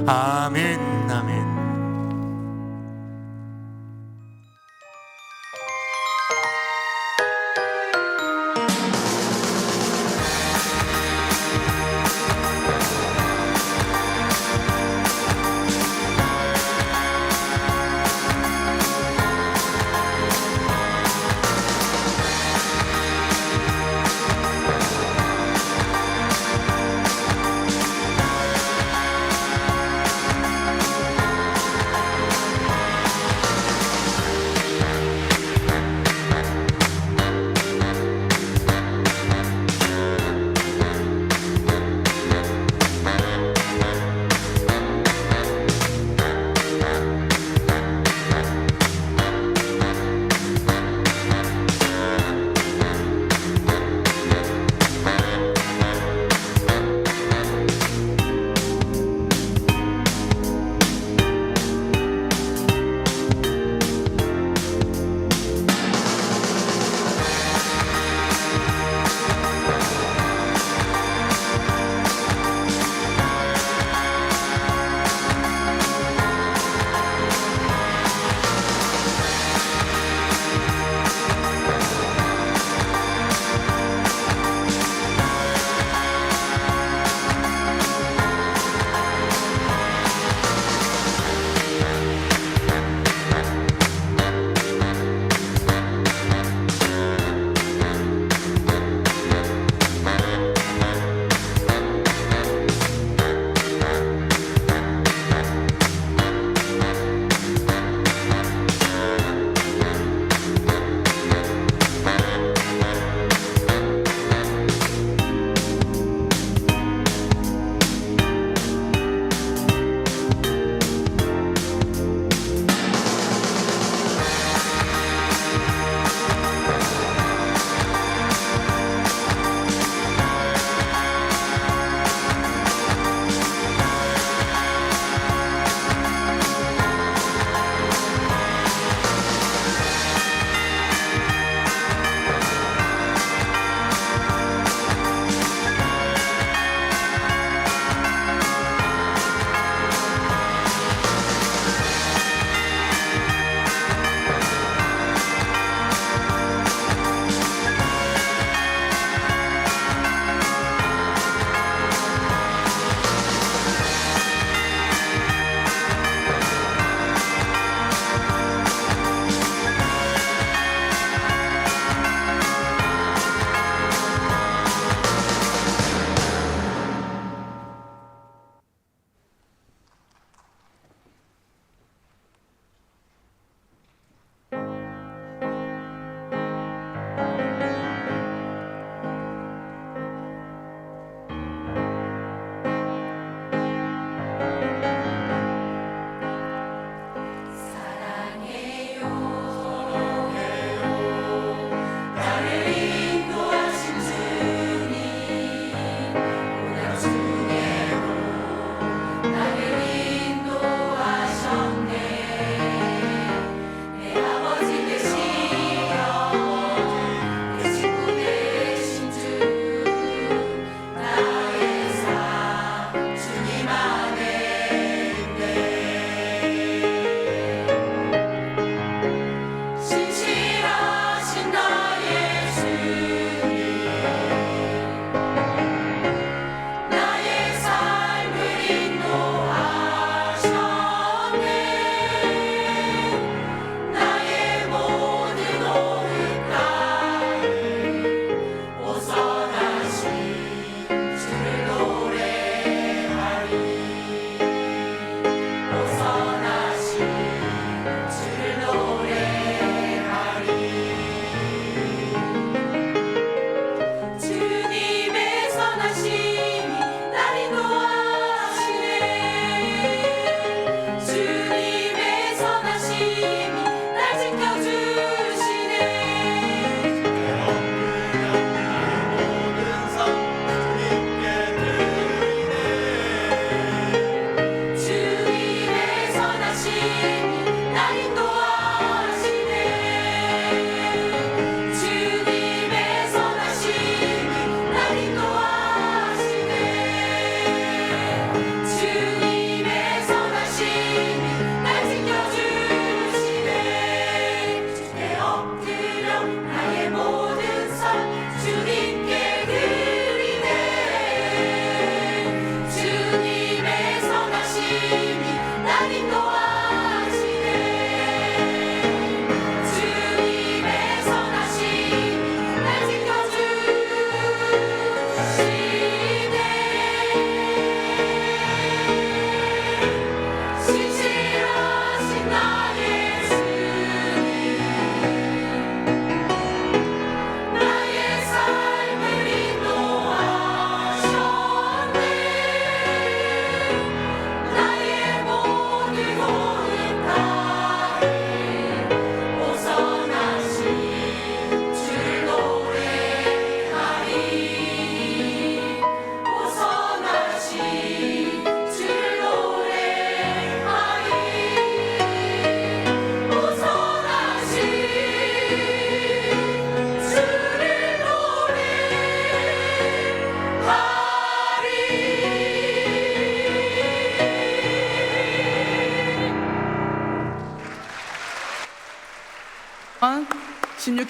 아멘. 아멘.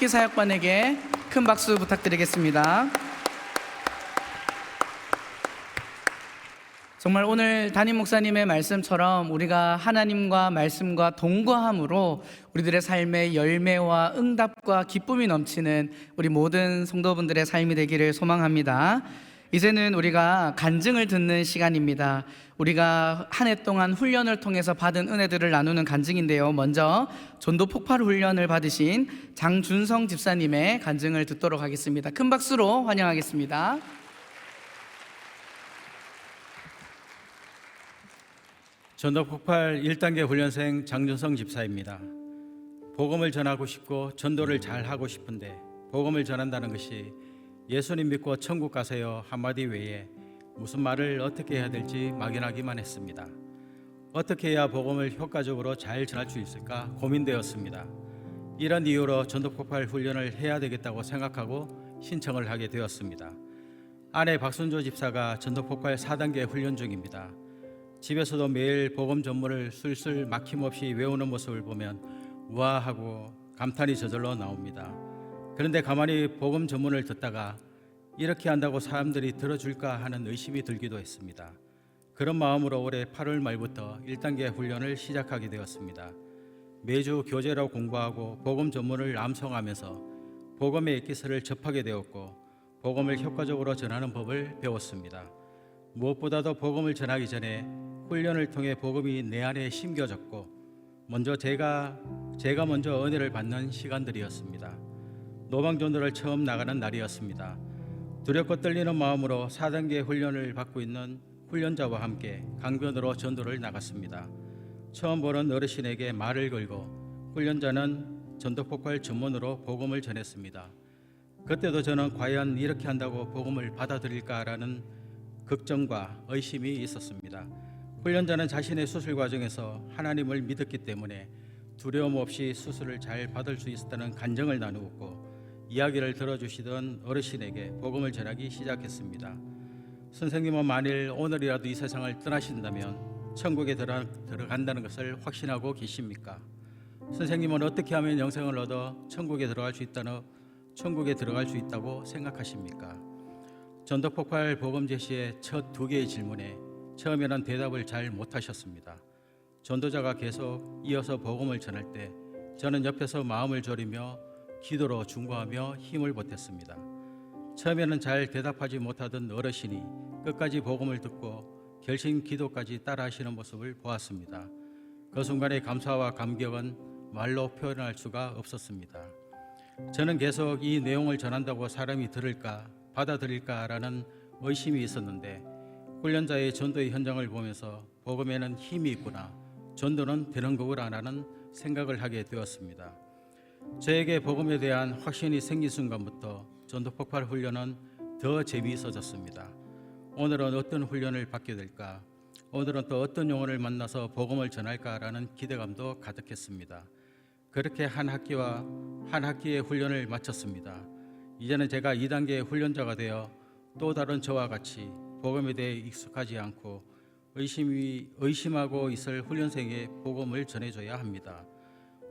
김숙희 사역반에게 큰 박수 부탁드리겠습니다. 정말 오늘 담임 목사님의 말씀처럼 우리가 하나님과 말씀과 동거함으로 우리들의 삶의 열매와 응답과 기쁨이 넘치는 우리 모든 성도분들의 삶이 되기를 소망합니다. 이제는 우리가 간증을 듣는 시간입니다. 우리가 한 해 동안 훈련을 통해서 받은 은혜들을 나누는 간증인데요. 먼저 전도 폭발 훈련을 받으신 장준성 집사님의 간증을 듣도록 하겠습니다. 큰 박수로 환영하겠습니다. 전도 폭발 1단계 훈련생 장준성 집사입니다. 복음을 전하고 싶고 전도를 잘 하고 싶은데 복음을 전한다는 것이 예수님 믿고 천국 가세요 한마디 외에 무슨 말을 어떻게 해야 될지 막연하기만 했습니다. 어떻게 해야 복음을 효과적으로 잘 전할 수 있을까 고민되었습니다. 이런 이유로 전도 폭발 훈련을 해야 되겠다고 생각하고 신청을 하게 되었습니다. 아내 박순조 집사가 전도 폭발 4단계 훈련 중입니다. 집에서도 매일 복음 전문을 술술 막힘없이 외우는 모습을 보면 우아하고 감탄이 저절로 나옵니다. 그런데 가만히 복음 전문을 듣다가 이렇게 한다고 사람들이 들어줄까 하는 의심이 들기도 했습니다. 그런 마음으로 올해 8월 말부터 1단계 훈련을 시작하게 되었습니다. 매주 교재로 공부하고 복음 전문을 암송하면서 복음의 엑기스를 접하게 되었고 복음을 효과적으로 전하는 법을 배웠습니다. 무엇보다도 복음을 전하기 전에 훈련을 통해 복음이 내 안에 심겨졌고 제가 먼저 은혜를 받는 시간들이었습니다. 노방전도를 처음 나가는 날이었습니다. 두렵고 떨리는 마음으로 4단계 훈련을 받고 있는 훈련자와 함께 강변으로 전도를 나갔습니다. 처음 보는 어르신에게 말을 걸고 훈련자는 전도폭발 전문으로 복음을 전했습니다. 그때도 저는 과연 이렇게 한다고 복음을 받아들일까라는 걱정과 의심이 있었습니다. 훈련자는 자신의 수술 과정에서 하나님을 믿었기 때문에 두려움 없이 수술을 잘 받을 수 있었다는 간증을 나누었고 이야기를 들어주시던 어르신에게 복음을 전하기 시작했습니다. 선생님은 만일 오늘이라도 이 세상을 떠나신다면 천국에 들어간다는 것을 확신하고 계십니까? 선생님은 어떻게 하면 영생을 얻어 천국에 들어갈 수 있다고 생각하십니까? 전도폭발 복음 제시의 첫 2개의 질문에 처음에는 대답을 잘 못하셨습니다. 전도자가 계속 이어서 복음을 전할 때 저는 옆에서 마음을 졸이며 기도로 중보하며 힘을 보탰습니다. 처음에는 잘 대답하지 못하던 어르신이 끝까지 복음을 듣고 결심 기도까지 따라하시는 모습을 보았습니다. 그 순간의 감사와 감격은 말로 표현할 수가 없었습니다. 저는 계속 이 내용을 전한다고 사람이 들을까 받아들일까라는 의심이 있었는데 훈련자의 전도의 현장을 보면서 복음에는 힘이 있구나, 전도는 되는 거구나라는 생각을 하게 되었습니다. 저에게 복음에 대한 확신이 생긴 순간부터 전도폭발 훈련은 더 재미있어졌습니다. 오늘은 어떤 훈련을 받게 될까? 오늘은 또 어떤 영혼을 만나서 복음을 전할까라는 기대감도 가득했습니다. 그렇게 한 학기의 훈련을 마쳤습니다. 이제는 제가 2단계의 훈련자가 되어 또 다른 저와 같이 복음에 대해 익숙하지 않고 의심하고 있을 훈련생에게 복음을 전해줘야 합니다.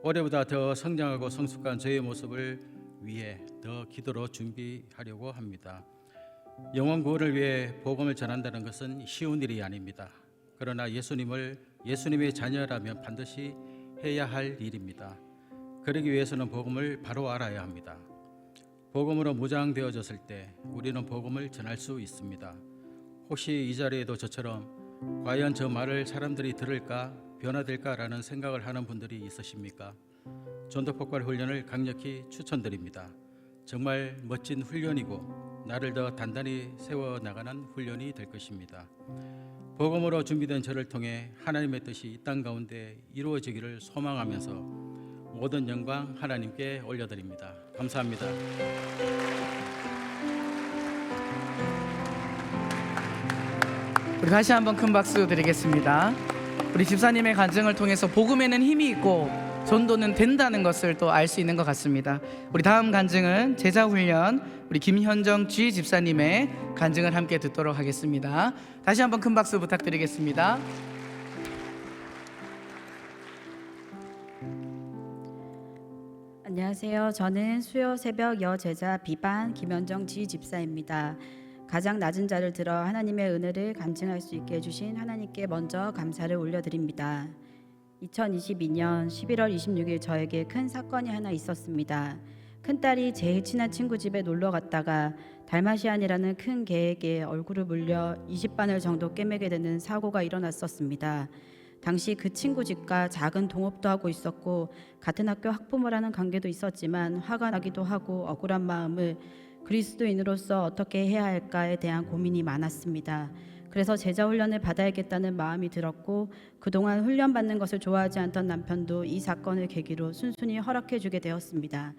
올해보다 더 성장하고 성숙한 저의 모습을 위해 더 기도로 준비하려고 합니다. 영혼 구원을 위해 복음을 전한다는 것은 쉬운 일이 아닙니다. 그러나 예수님의 자녀라면 반드시 해야 할 일입니다. 그러기 위해서는 복음을 바로 알아야 합니다. 복음으로 무장되어졌을 때 우리는 복음을 전할 수 있습니다. 혹시 이 자리에도 저처럼 과연 저 말을 사람들이 들을까, 변화될까라는 생각을 하는 분들이 있으십니까? 전도폭발 훈련을 강력히 추천드립니다. 정말 멋진 훈련이고 나를 더 단단히 세워나가는 훈련이 될 것입니다. 복음으로 준비된 저를 통해 하나님의 뜻이 이 땅 가운데 이루어지기를 소망하면서 모든 영광 하나님께 올려드립니다. 감사합니다. 우리 다시 한번 큰 박수 드리겠습니다. 우리 집사님의 간증을 통해서 복음에는 힘이 있고 전도는 된다는 것을 또 알 수 있는 것 같습니다. 우리 다음 간증은 제자훈련 우리 김현정 G 집사님의 간증을 함께 듣도록 하겠습니다. 다시 한번 큰 박수 부탁드리겠습니다. 안녕하세요. 저는 수요 새벽 여제자 비반 김현정 지집사입니다. 가장 낮은 자를 들어 하나님의 은혜를 간증할 수 있게 해주신 하나님께 먼저 감사를 올려드립니다. 2022년 11월 26일 저에게 큰 사건이 하나 있었습니다. 큰딸이 제일 친한 친구 집에 놀러 갔다가 달마시안이라는 큰 개에게 얼굴을 물려 20바늘 정도 꿰매게 되는 사고가 일어났었습니다. 당시 그 친구 집과 작은 동업도 하고 있었고 같은 학교 학부모라는 관계도 있었지만 화가 나기도 하고 억울한 마음을 그리스도인으로서 어떻게 해야 할까에 대한 고민이 많았습니다. 그래서 제자 훈련을 받아야겠다는 마음이 들었고 그동안 훈련받는 것을 좋아하지 않던 남편도 이 사건을 계기로 순순히 허락해주게 되었습니다.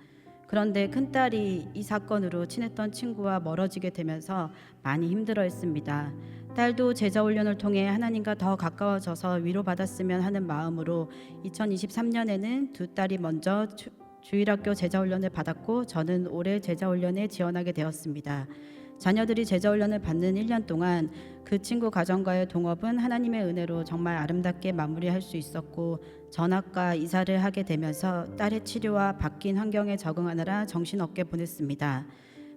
그런데 큰딸이 이 사건으로 친했던 친구와 멀어지게 되면서 많이 힘들어했습니다. 딸도 제자 훈련을 통해 하나님과 더 가까워져서 위로받았으면 하는 마음으로 2023년에는 두 딸이 먼저 주일학교 제자 훈련을 받았고 저는 올해 제자 훈련에 지원하게 되었습니다. 자녀들이 제자 훈련을 받는 1년 동안 그 친구 가정과의 동업은 하나님의 은혜로 정말 아름답게 마무리할 수 있었고 전학과 이사를 하게 되면서 딸의 치료와 바뀐 환경에 적응하느라 정신없게 보냈습니다.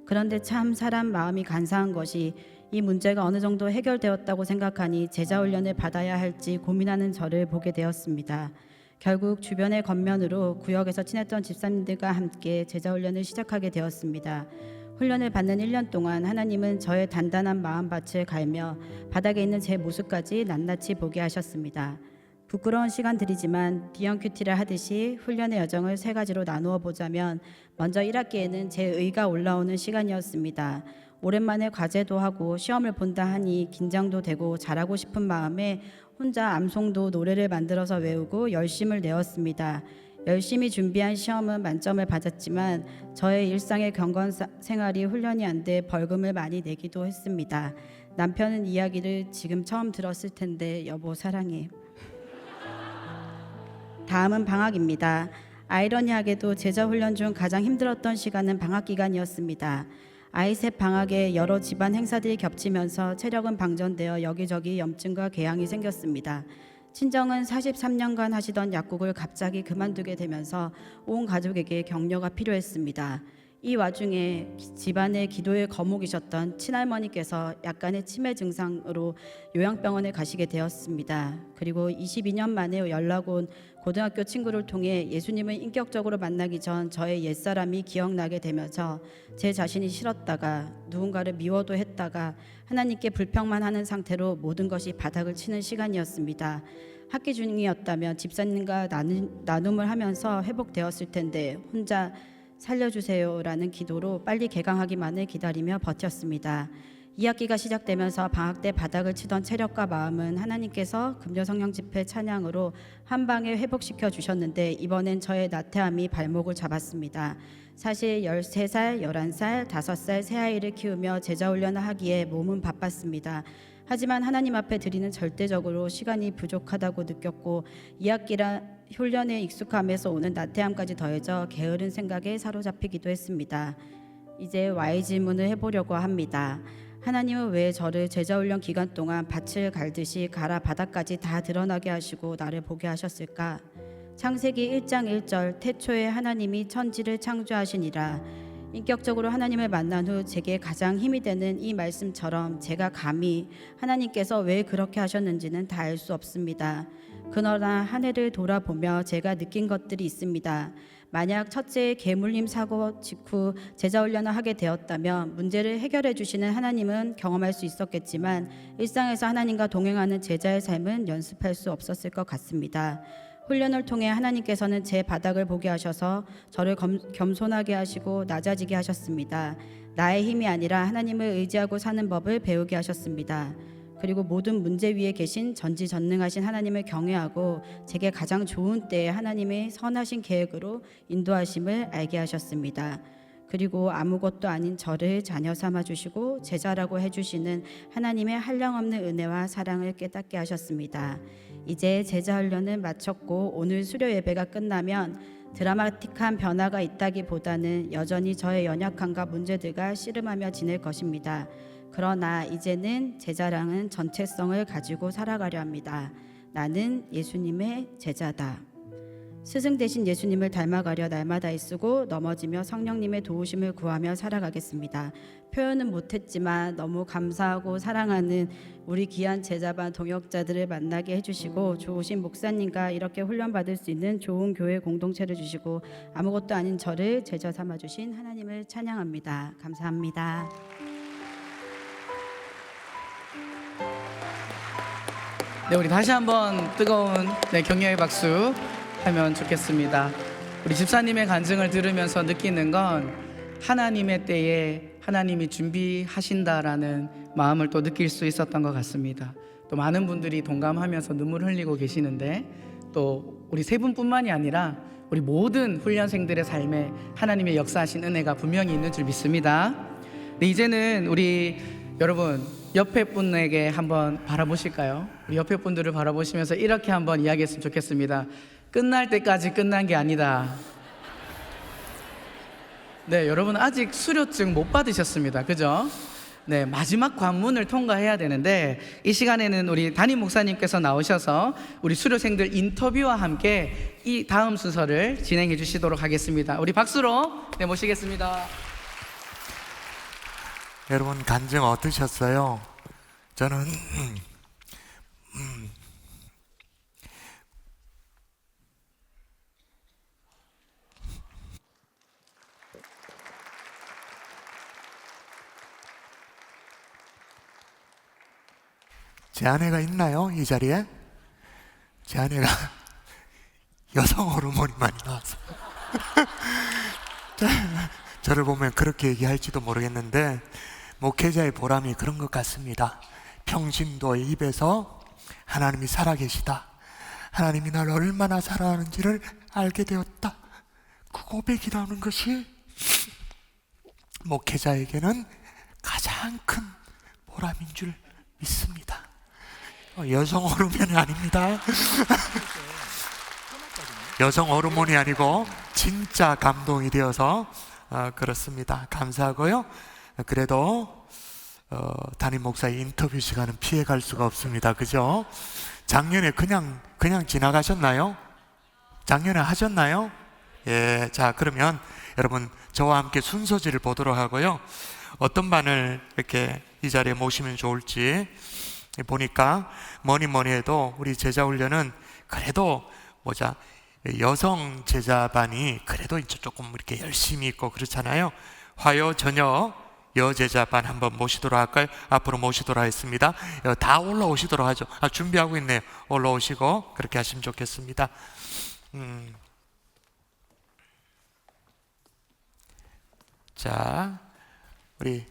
그런데 참 사람 마음이 간사한 것이 이 문제가 어느 정도 해결되었다고 생각하니 제자 훈련을 받아야 할지 고민하는 저를 보게 되었습니다. 결국 주변의 겉면으로 구역에서 친했던 집사님들과 함께 제자 훈련을 시작하게 되었습니다. 훈련을 받는 1년 동안 하나님은 저의 단단한 마음밭을 갈며 바닥에 있는 제 모습까지 낱낱이 보게 하셨습니다. 부끄러운 시간들이지만 DMQT를 하듯이 훈련의 여정을 3가지로 나누어 보자면 먼저 1학기에는 제 의가 올라오는 시간이었습니다. 오랜만에 과제도 하고 시험을 본다 하니 긴장도 되고 잘하고 싶은 마음에 혼자 암송도 노래를 만들어서 외우고 열심을 내었습니다. 열심히 준비한 시험은 만점을 받았지만 저의 일상의 경건 생활이 훈련이 안 돼 벌금을 많이 내기도 했습니다. 남편은 이야기를 지금 처음 들었을 텐데 여보 사랑해. 다음은 방학입니다. 아이러니하게도 제자 훈련 중 가장 힘들었던 시간은 방학 기간이었습니다. 아이 셋 방학에 여러 집안 행사들이 겹치면서 체력은 방전되어 여기저기 염증과 궤양이 생겼습니다. 친정은 43년간 하시던 약국을 갑자기 그만두게 되면서 온 가족에게 격려가 필요했습니다. 이 와중에 집안의 기도의 거목이셨던 친할머니께서 약간의 치매 증상으로 요양병원에 가시게 되었습니다. 그리고 22년 만에 연락 온 고등학교 친구를 통해 예수님을 인격적으로 만나기 전 저의 옛사람이 기억나게 되면서 제 자신이 싫었다가 누군가를 미워도 했다가 하나님께 불평만 하는 상태로 모든 것이 바닥을 치는 시간이었습니다. 학기 중이었다면 집사님과 나눔을 하면서 회복되었을 텐데 혼자 살려주세요라는 기도로 빨리 개강하기만을 기다리며 버텼습니다. 2학기가 시작되면서 방학 때 바닥을 치던 체력과 마음은 하나님께서 금요 성령 집회 찬양으로 한 방에 회복시켜 주셨는데 이번엔 저의 나태함이 발목을 잡았습니다. 사실 13살, 11살, 5살 새 아이를 키우며 제자 훈련을 하기에 몸은 바빴습니다. 하지만 하나님 앞에 드리는 절대적으로 시간이 부족하다고 느꼈고 2학기라 훈련에 익숙함에서 오는 나태함까지 더해져 게으른 생각에 사로잡히기도 했습니다. 이제 Y 질문을 해보려고 합니다. 하나님은 왜 저를 제자훈련 기간 동안 밭을 갈듯이 갈아 바닥까지 다 드러나게 하시고 나를 보게 하셨을까? 창세기 1장 1절 태초에 하나님이 천지를 창조하시니라. 인격적으로 하나님을 만난 후 제게 가장 힘이 되는 이 말씀처럼 제가 감히 하나님께서 왜 그렇게 하셨는지는 다 알 수 없습니다. 그러나 한 해를 돌아보며 제가 느낀 것들이 있습니다. 만약 첫째의 개물림 사고 직후 제자훈련을 하게 되었다면 문제를 해결해 주시는 하나님은 경험할 수 있었겠지만 일상에서 하나님과 동행하는 제자의 삶은 연습할 수 없었을 것 같습니다. 훈련을 통해 하나님께서는 제 바닥을 보게 하셔서 저를 겸손하게 하시고 낮아지게 하셨습니다. 나의 힘이 아니라 하나님을 의지하고 사는 법을 배우게 하셨습니다. 그리고 모든 문제 위에 계신 전지전능하신 하나님을 경외하고 제게 가장 좋은 때에 하나님의 선하신 계획으로 인도하심을 알게 하셨습니다. 그리고 아무것도 아닌 저를 자녀 삼아 주시고 제자라고 해주시는 하나님의 한량없는 은혜와 사랑을 깨닫게 하셨습니다. 이제 제자 훈련을 마쳤고 오늘 수료 예배가 끝나면 드라마틱한 변화가 있다기보다는 여전히 저의 연약함과 문제들과 씨름하며 지낼 것입니다. 그러나 이제는 제자랑은 전체성을 가지고 살아가려 합니다. 나는 예수님의 제자다. 스승 대신 예수님을 닮아가려 날마다 애쓰고 넘어지며 성령님의 도우심을 구하며 살아가겠습니다. 표현은 못했지만 너무 감사하고 사랑하는 우리 귀한 제자반 동역자들을 만나게 해주시고 좋으신 목사님과 이렇게 훈련받을 수 있는 좋은 교회 공동체를 주시고 아무것도 아닌 저를 제자 삼아주신 하나님을 찬양합니다. 감사합니다. 네, 우리 다시 한번 뜨거운 격려의 박수 하면 좋겠습니다. 우리 집사님의 간증을 들으면서 느끼는 건 하나님의 때에 하나님이 준비하신다라는 마음을 또 느낄 수 있었던 것 같습니다. 또 많은 분들이 동감하면서 눈물 흘리고 계시는데 또 우리 세 분뿐만이 아니라 우리 모든 훈련생들의 삶에 하나님의 역사하신 은혜가 분명히 있는 줄 믿습니다. 네, 이제는 우리 여러분 옆에 분에게 한번 바라보실까요? 우리 옆에 분들을 바라보시면서 이렇게 한번 이야기했으면 좋겠습니다. 끝날 때까지 끝난 게 아니다. 네, 여러분 아직 수료증 못 받으셨습니다. 그죠? 네, 마지막 관문을 통과해야 되는데 이 시간에는 우리 담임 목사님께서 나오셔서 우리 수료생들 인터뷰와 함께 이 다음 순서를 진행해 주시도록 하겠습니다. 우리 박수로 모시겠습니다. 여러분 간증 어떠셨어요? 저는 제 아내가 있나요? 이 자리에? 제 아내가 여성 호르몬이 많이 나와서 저를 보면 그렇게 얘기할지도 모르겠는데 목회자의 보람이 그런 것 같습니다. 평신도의 입에서 하나님이 살아계시다, 하나님이 날 얼마나 사랑하는지를 알게 되었다, 그 고백이라는 것이 목회자에게는 가장 큰 보람인 줄 믿습니다. 여성 호르몬이 아닙니다. 여성 호르몬이 아니고 진짜 감동이 되어서 그렇습니다. 감사하고요. 그래도 담임 목사의 인터뷰 시간은 피해갈 수가 없습니다. 그죠? 작년에 그냥 지나가셨나요? 작년에 하셨나요? 예, 자 그러면 여러분 저와 함께 순서지를 보도록 하고요. 어떤 반을 이렇게 이 자리에 모시면 좋을지 보니까 뭐니 해도 우리 제자훈련은 그래도 여성 제자반이 그래도 이제 조금 이렇게 열심히 있고 그렇잖아요. 화요 저녁 여제자반 한번 모시도록 할까요? 앞으로 모시도록 하겠습니다. 다 올라오시도록 하죠. 준비하고 있네요. 올라오시고 그렇게 하시면 좋겠습니다. 자, 우리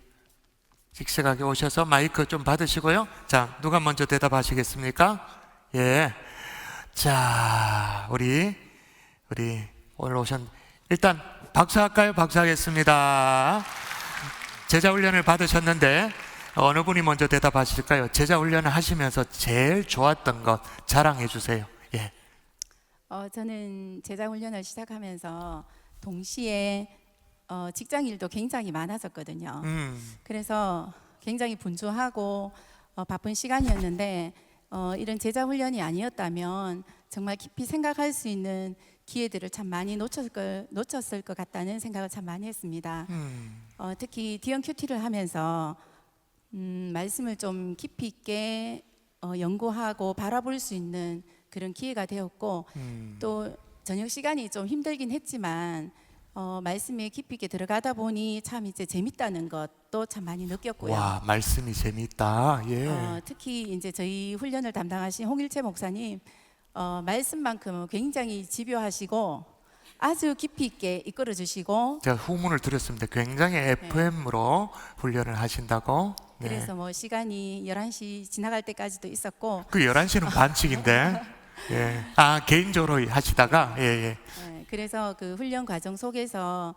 직색하게 오셔서 마이크 좀 받으시고요. 자, 누가 먼저 대답하시겠습니까? 예. 자, 우리 올라오셨. 일단 박수할까요? 박수하겠습니다. 제자훈련을 받으셨는데 어느 분이 먼저 대답하실까요? 제자훈련을 하시면서 제일 좋았던 것 자랑해 주세요. 예. 저는 제자훈련을 시작하면서 동시에 직장 일도 굉장히 많았었거든요. 그래서 굉장히 분주하고 바쁜 시간이었는데 이런 제자훈련이 아니었다면 정말 깊이 생각할 수 있는 기회들을 참 많이 놓쳤을 것 같다는 생각을 참 많이 했습니다. 특히 DNQT를 하면서 말씀을 좀 깊이 있게 연구하고 바라볼 수 있는 그런 기회가 되었고 또 저녁 시간이 좀 힘들긴 했지만 말씀에 깊이 있게 들어가다 보니 참 이제 재밌다는 것도 참 많이 느꼈고요. 와, 말씀이 재밌다. 예. 특히 이제 저희 훈련을 담당하신 홍일채 목사님 말씀만큼은 굉장히 집요하시고 아주 깊이 있게 이끌어 주시고 제가 후문을 드렸습니다. 굉장히 FM으로 훈련을 하신다고. 네. 그래서 뭐 시간이 11시 지나갈 때까지도 있었고 그 11시는 반칙인데. 예. 개인적으로 하시다가 예. 그래서 그 훈련 과정 속에서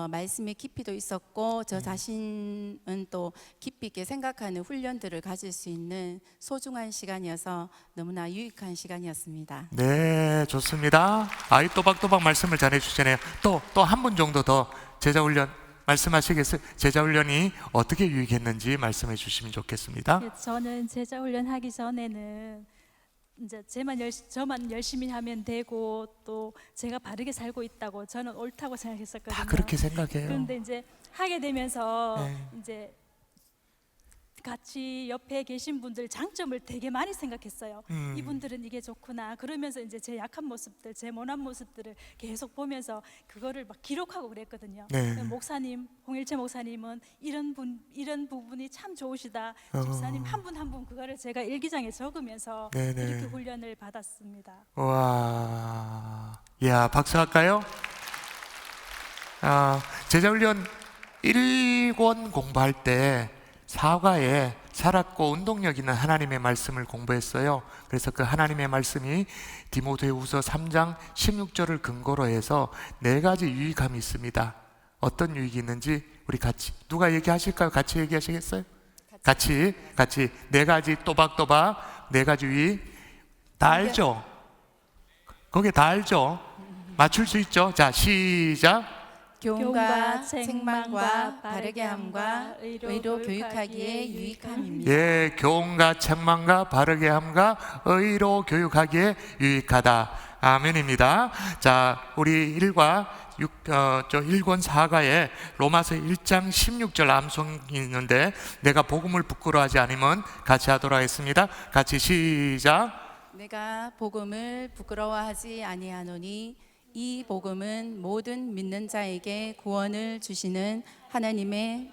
말씀의 깊이도 있었고 저 자신은 또 깊이 있게 생각하는 훈련들을 가질 수 있는 소중한 시간이어서 너무나 유익한 시간이었습니다. 네, 좋습니다. 또박또박 말씀을 잘해 주시네요. 또 한 분 정도 더 제자훈련 말씀하시겠어요? 제자훈련이 어떻게 유익했는지 말씀해 주시면 좋겠습니다. 저는 제자훈련 하기 전에는 이제 저만 열심히 하면 되고 또 제가 바르게 살고 있다고 저는 옳다고 생각했었거든요. 다 그렇게 생각해요. 그런데 이제 하게 되면서 네. 이제 같이 옆에 계신 분들 장점을 되게 많이 생각했어요. 이분들은 이게 좋구나. 그러면서 이제 제 약한 모습들, 제 못난 모습들을 계속 보면서 그거를 막 기록하고 그랬거든요. 네. 목사님, 홍일채 목사님은 이런 부분이 참 좋으시다. 집사님 한 분 한 분 그거를 제가 일기장에 적으면서 네네. 이렇게 훈련을 받았습니다. 와, 야, 박수 할까요? 제자훈련 1권 공부할 때 사과에 살았고 운동력 있는 하나님의 말씀을 공부했어요. 그래서 그 하나님의 말씀이 디모데후서 3장 16절을 근거로 해서 4가지 유익함이 있습니다. 어떤 유익이 있는지 우리 같이 누가 얘기하실까요? 같이 얘기하시겠어요? 같이 4가지 또박또박 4가지 유익 다 알죠? 거기 다 알죠? 맞출 수 있죠? 자, 시작. 교훈과 책망과 바르게 함과 의로 교육하기에 유익함입니다. 예, 교훈과 책망과 바르게 함과 의로 교육하기에 유익하다. 아멘입니다. 자, 우리 1권 4가에 로마서 1장 16절 암송이 있는데 내가 복음을 부끄러워하지 않으면 같이 하도록 하겠습니다. 같이 시작. 내가 복음을 부끄러워하지 아니하노니 이 복음은 모든 믿는 자에게 구원을 주시는 하나님의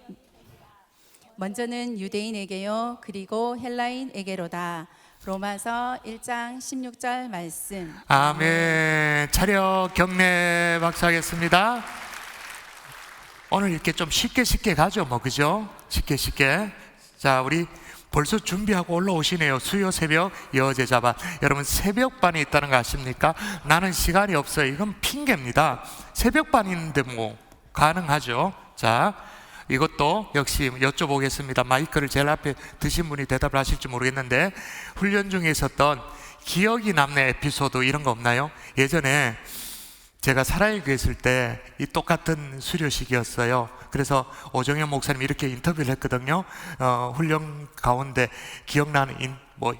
먼저는 유대인에게요 그리고 헬라인에게로다. 로마서 1장 16절 말씀. 아멘. 차렷 경례 박수하겠습니다. 오늘 이렇게 좀 쉽게 가죠, 뭐 그죠? 쉽게. 자, 우리 벌써 준비하고 올라오시네요. 수요 새벽 여제자반. 여러분 새벽반이 있다는 거 아십니까? 나는 시간이 없어요. 이건 핑계입니다. 새벽반 있는데 뭐 가능하죠. 자, 이것도 역시 여쭤보겠습니다. 마이크를 제일 앞에 드신 분이 대답을 하실지 모르겠는데 훈련 중에 있었던 기억이 남는 에피소드 이런 거 없나요? 예전에 제가 사랑의 교회 있을 때 이 똑같은 수료식이었어요. 그래서 오정현 목사님 이렇게 인터뷰를 했거든요. 훈련 가운데 기억나는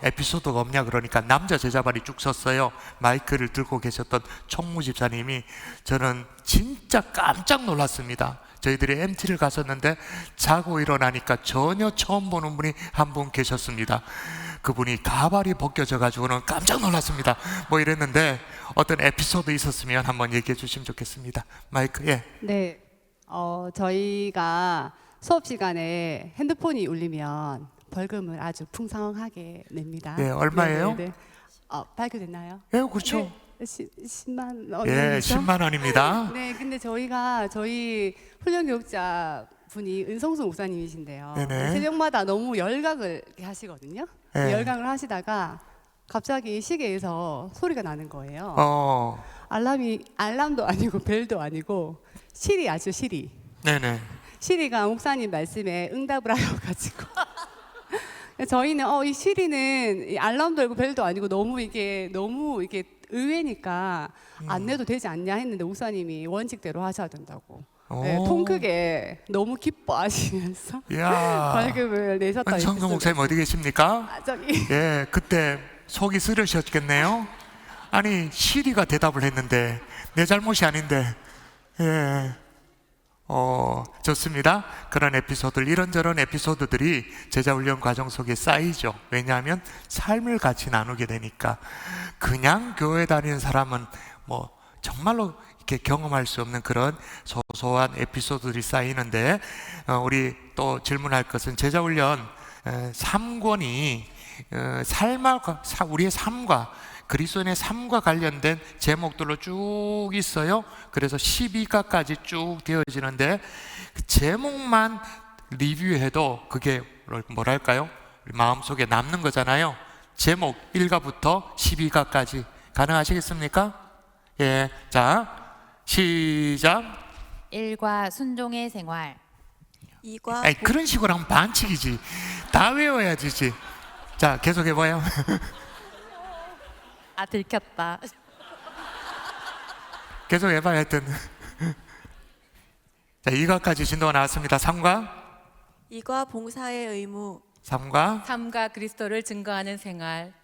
에피소드가 없냐 그러니까 남자 제자반이 쭉 섰어요. 마이크를 들고 계셨던 총무 집사님이 저는 진짜 깜짝 놀랐습니다. 저희들이 MT를 갔었는데 자고 일어나니까 전혀 처음 보는 분이 한 분 계셨습니다. 그분이 가발이 벗겨져 가지고는 깜짝 놀랐습니다. 뭐 이랬는데 어떤 에피소드 있었으면 한번 얘기해 주시면 좋겠습니다. 마이크. 예. 네, 저희가 수업 시간에 핸드폰이 울리면 벌금을 아주 풍성하게 냅니다. 네, 얼마예요? 네. 발표됐나요? 예, 그렇죠. 네, 10만 원. 예, 10만 원입니다. 네, 근데 저희 훈련 교육자 분이 은성수 목사님이신데요. 네네. 새벽마다 너무 열강을 이렇게 하시거든요. 네. 열강을 하시다가 갑자기 시계에서 소리가 나는 거예요. 알람도 아니고 벨도 아니고 시리. 네네. 시리가 목사님 말씀에 응답을 하여가지고 저희는 이 시리는 이 알람도 아니고 벨도 아니고 너무 이게 의외니까 안 내도 되지 않냐 했는데 목사님이 원칙대로 하셔야 된다고. 네, 통 크게 너무 기뻐하시면서 벌금을 내셨다. 성도 목사님 어디 계십니까? 저기. 예, 그때 속이 쓰려셨겠네요. 아니 시리가 대답을 했는데 내 잘못이 아닌데. 예. 좋습니다. 그런 에피소드들, 이런저런 에피소드들이 제자훈련 과정 속에 쌓이죠. 왜냐하면 삶을 같이 나누게 되니까. 그냥 교회 다니는 사람은 뭐 정말로 이렇게 경험할 수 없는 그런 소소한 에피소드들이 쌓이는데, 우리 또 질문할 것은 제자훈련 3권이 우리의 삶과 그리스도인의 삶과 관련된 제목들로 쭉 있어요. 그래서 12가까지 쭉 되어지는데 그 제목만 리뷰해도 그게 뭐랄까요? 마음속에 남는 거잖아요. 제목 1가부터 12가까지 가능하시겠습니까? 예, 자 시작. 1과 순종의 생활. 2과 그런 식으로 하면 반칙이지. 다 외워야 되지. 자 계속 해봐요. 들켰다. 계속 해봐야 하여튼. 자 2과까지 진도가 나왔습니다. 3과 2과 봉사의 의무. 3과 삶과 그리스도를 증거하는 생활.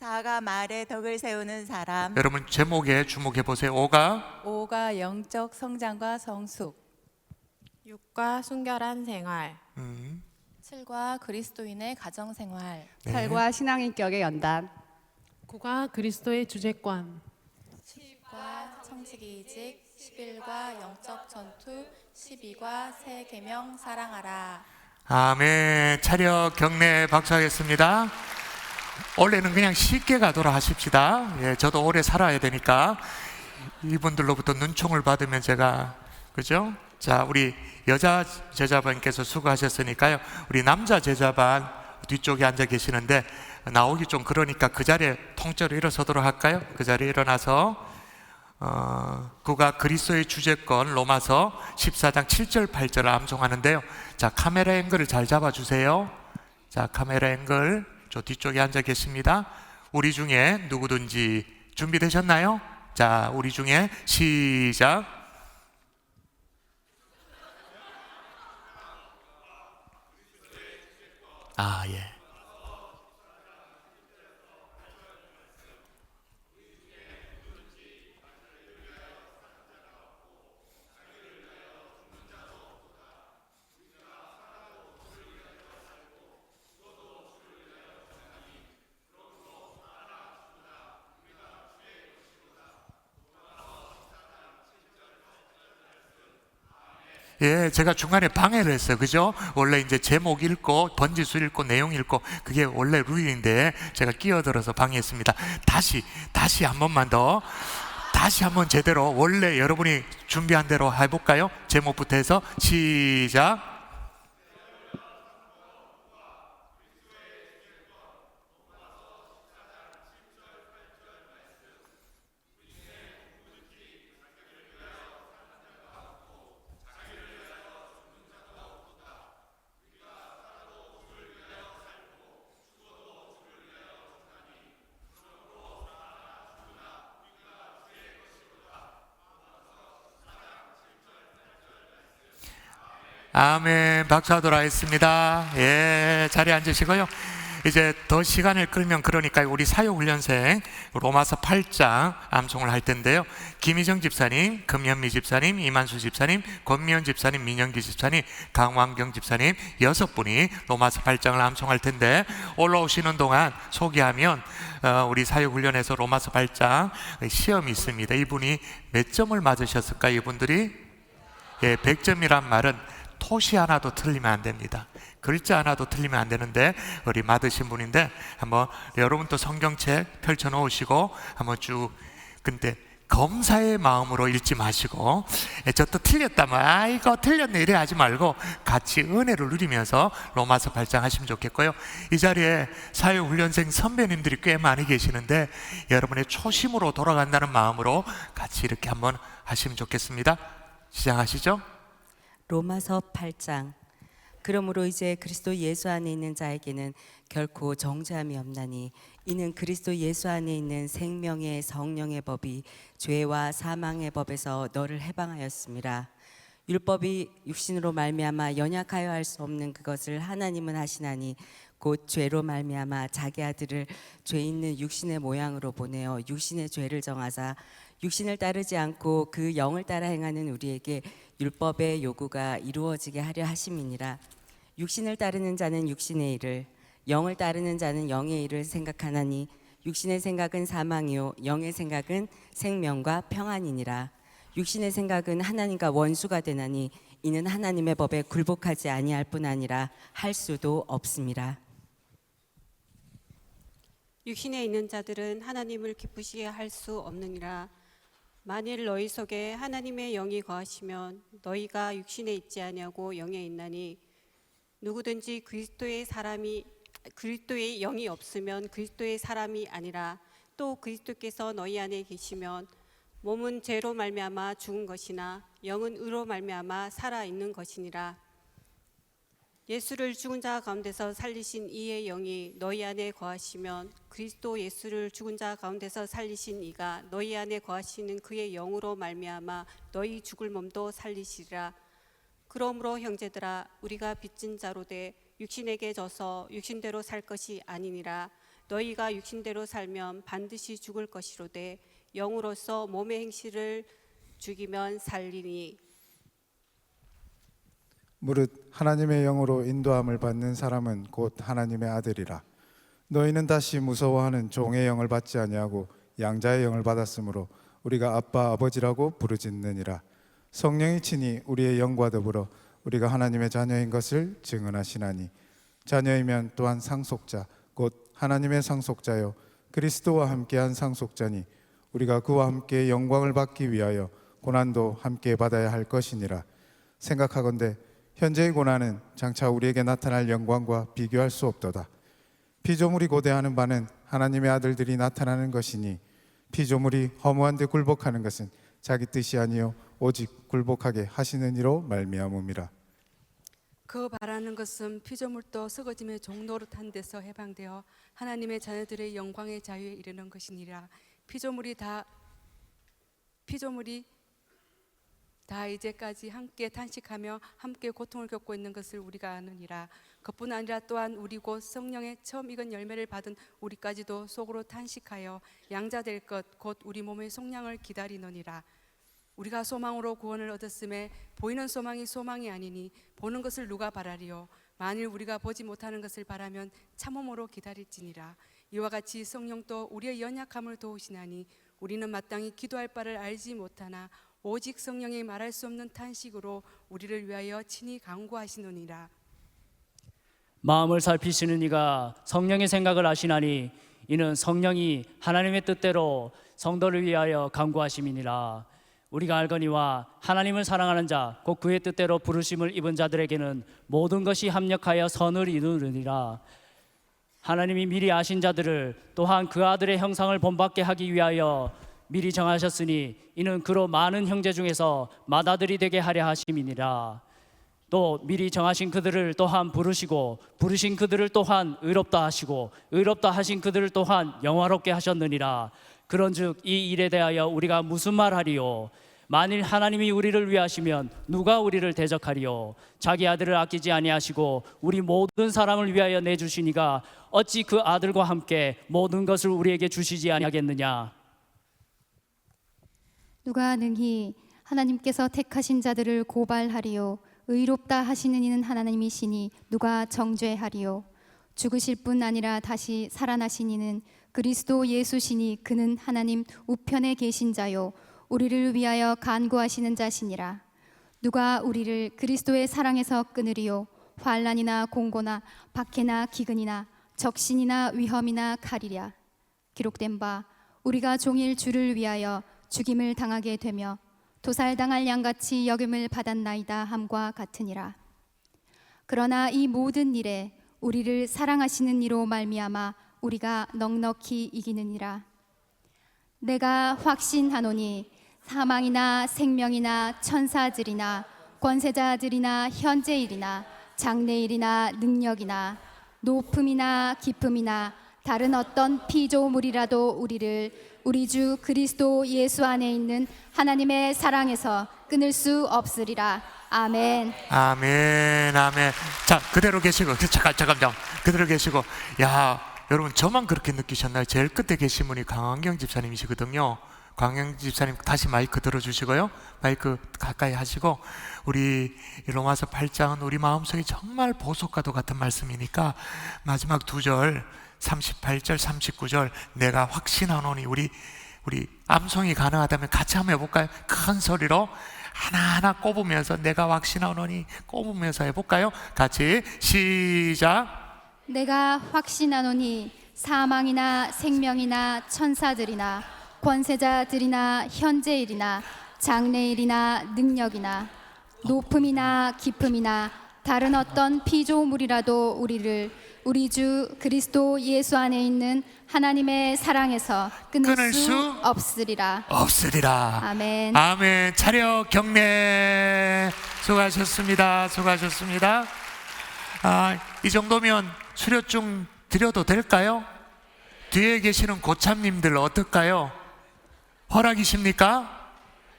4가 말에 덕을 세우는 사람. 여러분 제목에 주목해 보세요. 5가 5가 영적 성장과 성숙. 6과 순결한 생활. 7과 그리스도인의 가정 생활. 8과 신앙인격의 연단. 9가 그리스도의 주제권. 10과 청지기이직. 11과 영적 전투. 12과 새 계명 사랑하라. 아멘. 차렷 경례 박수하겠습니다. 원래는 그냥 쉽게 가도록 하십시다. 예, 저도 오래 살아야 되니까 이분들로부터 눈총을 받으면 제가 그죠? 자, 우리 여자 제자반께서 수고하셨으니까요. 우리 남자 제자반 뒤쪽에 앉아 계시는데 나오기 좀 그러니까 그 자리에 통째로 일어서도록 할까요? 그 자리에 일어나서 9가 그리스도의 주제권 로마서 14장 7절 8절을 암송하는데요. 자, 카메라 앵글을 잘 잡아주세요. 자, 카메라 앵글 저 뒤쪽에 앉아 계십니다. 우리 중에 누구든지 준비되셨나요? 자, 우리 중에 시작. 아, 예. 예, 제가 중간에 방해를 했어요. 그죠? 원래 이제 제목 읽고 번지수 읽고 내용 읽고 그게 원래 룰인데 제가 끼어들어서 방해했습니다. 다시 한 번만 더. 다시 한번 제대로 원래 여러분이 준비한 대로 해볼까요? 제목부터 해서 시작. 아멘. 박수하도록 하겠습니다. 예, 자리에 앉으시고요. 이제 더 시간을 끌면 그러니까 우리 사역훈련생 로마서 8장 암송을 할 텐데요. 김희정 집사님, 금현미 집사님, 이만수 집사님, 권미연 집사님, 민영기 집사님, 강왕경 집사님 6분이 로마서 8장을 암송할 텐데 올라오시는 동안 소개하면 우리 사역훈련에서 로마서 8장 시험이 있습니다. 이분이 몇 점을 맞으셨을까? 이분들이 100점이란 말은 토시 하나도 틀리면 안 됩니다. 글자 하나도 틀리면 안 되는데 우리 맞으신 분인데 한번 여러분도 성경책 펼쳐 놓으시고 한번 쭉 근데 검사의 마음으로 읽지 마시고 저 또 틀렸다면 이거 틀렸네 이래 하지 말고 같이 은혜를 누리면서 로마서 8장 하시면 좋겠고요. 이 자리에 사회훈련생 선배님들이 꽤 많이 계시는데 여러분의 초심으로 돌아간다는 마음으로 같이 이렇게 한번 하시면 좋겠습니다. 시작하시죠. 로마서 8장. 그러므로 이제 그리스도 예수 안에 있는 자에게는 결코 정죄함이 없나니 이는 그리스도 예수 안에 있는 생명의 성령의 법이 죄와 사망의 법에서 너를 해방하였습니다. 율법이 육신으로 말미암아 연약하여 할 수 없는 그것을 하나님은 하시나니 곧 죄로 말미암아 자기 아들을 죄 있는 육신의 모양으로 보내어 육신의 죄를 정하사 육신을 따르지 않고 그 영을 따라 행하는 우리에게 율법의 요구가 이루어지게 하려 하심이니라. 육신을 따르는 자는 육신의 일을, 영을 따르는 자는 영의 일을 생각하나니 육신의 생각은 사망이요 영의 생각은 생명과 평안이니라. 육신의 생각은 하나님과 원수가 되나니 이는 하나님의 법에 굴복하지 아니할 뿐 아니라 할 수도 없습니다. 육신에 있는 자들은 하나님을 기쁘시게 할 수 없느니라. 만일 너희 속에 하나님의 영이 거하시면 너희가 육신에 있지 아니하고 영에 있나니 누구든지 그리스도의 영이 없으면 그리스도의 사람이 아니라 또 그리스도께서 너희 안에 계시면 몸은 죄로 말미암아 죽은 것이나 영은 의로 말미암아 살아 있는 것이니라. 예수를 죽은 자 가운데서 살리신 이의 영이 너희 안에 거하시면 그리스도 예수를 죽은 자 가운데서 살리신 이가 너희 안에 거하시는 그의 영으로 말미암아 너희 죽을 몸도 살리시리라. 그러므로 형제들아 우리가 빚진 자로 돼 육신에게 져서 육신대로 살 것이 아니니라. 너희가 육신대로 살면 반드시 죽을 것이로되 영으로서 몸의 행실을 죽이면 살리니. 무릇 하나님의 영으로 인도함을 받는 사람은 곧 하나님의 아들이라. 너희는 다시 무서워하는 종의 영을 받지 아니하고 양자의 영을 받았으므로 우리가 아빠 아버지라고 부르짖느니라. 성령이 친히 우리의 영과 더불어 우리가 하나님의 자녀인 것을 증언하시나니 자녀이면 또한 상속자 곧 하나님의 상속자요 그리스도와 함께한 상속자니 우리가 그와 함께 영광을 받기 위하여 고난도 함께 받아야 할 것이니라. 생각하건대 현재의 고난은 장차 우리에게 나타날 영광과 비교할 수 없도다. 피조물이 고대하는 바는 하나님의 아들들이 나타나는 것이니 피조물이 허무한 데 굴복하는 것은 자기 뜻이 아니요 오직 굴복하게 하시는 이로 말미암음이라. 그 바라는 것은 피조물도 썩어짐의 종노릇한 데서 해방되어 하나님의 자녀들의 영광의 자유에 이르는 것이니라. 피조물이 다 이제까지 함께 탄식하며 함께 고통을 겪고 있는 것을 우리가 아느니라. 그뿐 아니라 또한 우리 곧 성령의 처음 익은 열매를 받은 우리까지도 속으로 탄식하여 양자될 것 곧 우리 몸의 속량을 기다리노니라. 우리가 소망으로 구원을 얻었음에 보이는 소망이 소망이 아니니 보는 것을 누가 바라리요. 만일 우리가 보지 못하는 것을 바라면 참음으로 기다릴지니라. 이와 같이 성령도 우리의 연약함을 도우시나니 우리는 마땅히 기도할 바를 알지 못하나 오직 성령이 말할 수 없는 탄식으로 우리를 위하여 친히 간구하시느니라. 마음을 살피시는 이가 성령의 생각을 아시나니 이는 성령이 하나님의 뜻대로 성도를 위하여 간구하심이니라. 우리가 알거니와 하나님을 사랑하는 자 곧 그의 뜻대로 부르심을 입은 자들에게는 모든 것이 합력하여 선을 이루느니라. 하나님이 미리 아신 자들을 또한 그 아들의 형상을 본받게 하기 위하여 미리 정하셨으니 이는 그로 많은 형제 중에서 맏아들이 되게 하려 하심이니라. 또 미리 정하신 그들을 또한 부르시고 부르신 그들을 또한 의롭다 하시고 의롭다 하신 그들을 또한 영화롭게 하셨느니라. 그런즉 이 일에 대하여 우리가 무슨 말하리요? 만일 하나님이 우리를 위하시면 누가 우리를 대적하리요? 자기 아들을 아끼지 아니하시고 우리 모든 사람을 위하여 내주시니가 어찌 그 아들과 함께 모든 것을 우리에게 주시지 아니하겠느냐? 누가 능히 하나님께서 택하신 자들을 고발하리요? 의롭다 하시는 이는 하나님이시니 누가 정죄하리요? 죽으실 뿐 아니라 다시 살아나신 이는 그리스도 예수시니 그는 하나님 우편에 계신 자요 우리를 위하여 간구하시는 자시니라. 누가 우리를 그리스도의 사랑에서 끊으리요? 환난이나 공고나 박해나 기근이나 적신이나 위험이나 칼이랴. 기록된 바 우리가 종일 주를 위하여 죽임을 당하게 되며 도살당할 양같이 여김을 받았나이다 함과 같으니라. 그러나 이 모든 일에 우리를 사랑하시는 이로 말미암아 우리가 넉넉히 이기느니라. 내가 확신하노니 사망이나 생명이나 천사들이나 권세자들이나 현재일이나 장래일이나 능력이나 높음이나 깊음이나 다른 어떤 피조물이라도 우리를 우리 주 그리스도 예수 안에 있는 하나님의 사랑에서 끊을 수 없으리라. 아멘. 아멘. 아멘. 자, 그대로 계시고 잠깐 그대로 계시고. 야, 여러분 저만 그렇게 느끼셨나요? 제일 끝에 계신 분이 강환경 집사님이시거든요. 강환경 집사님 다시 마이크 들어주시고요. 마이크 가까이 하시고. 우리 로마서 8장은 우리 마음속에 정말 보석과도 같은 말씀이니까 마지막 두 절 38절 39절 내가 확신하노니 우리 암송이 가능하다면 같이 한번 해볼까요? 큰 소리로 하나하나 꼽으면서 내가 확신하노니 꼽으면서 해볼까요? 같이 시작. 내가 확신하노니 사망이나 생명이나 천사들이나 권세자들이나 현재일이나 장래일이나 능력이나 높음이나 깊음이나 다른 어떤 피조물이라도 우리를 우리 주 그리스도 예수 안에 있는 하나님의 사랑에서 끊을 수 없으리라. 아멘. 아멘. 차렷 경례. 수고하셨습니다. 수고하셨습니다. 이 정도면 수료증 드려도 될까요? 뒤에 계시는 고참님들 어떨까요? 허락이십니까?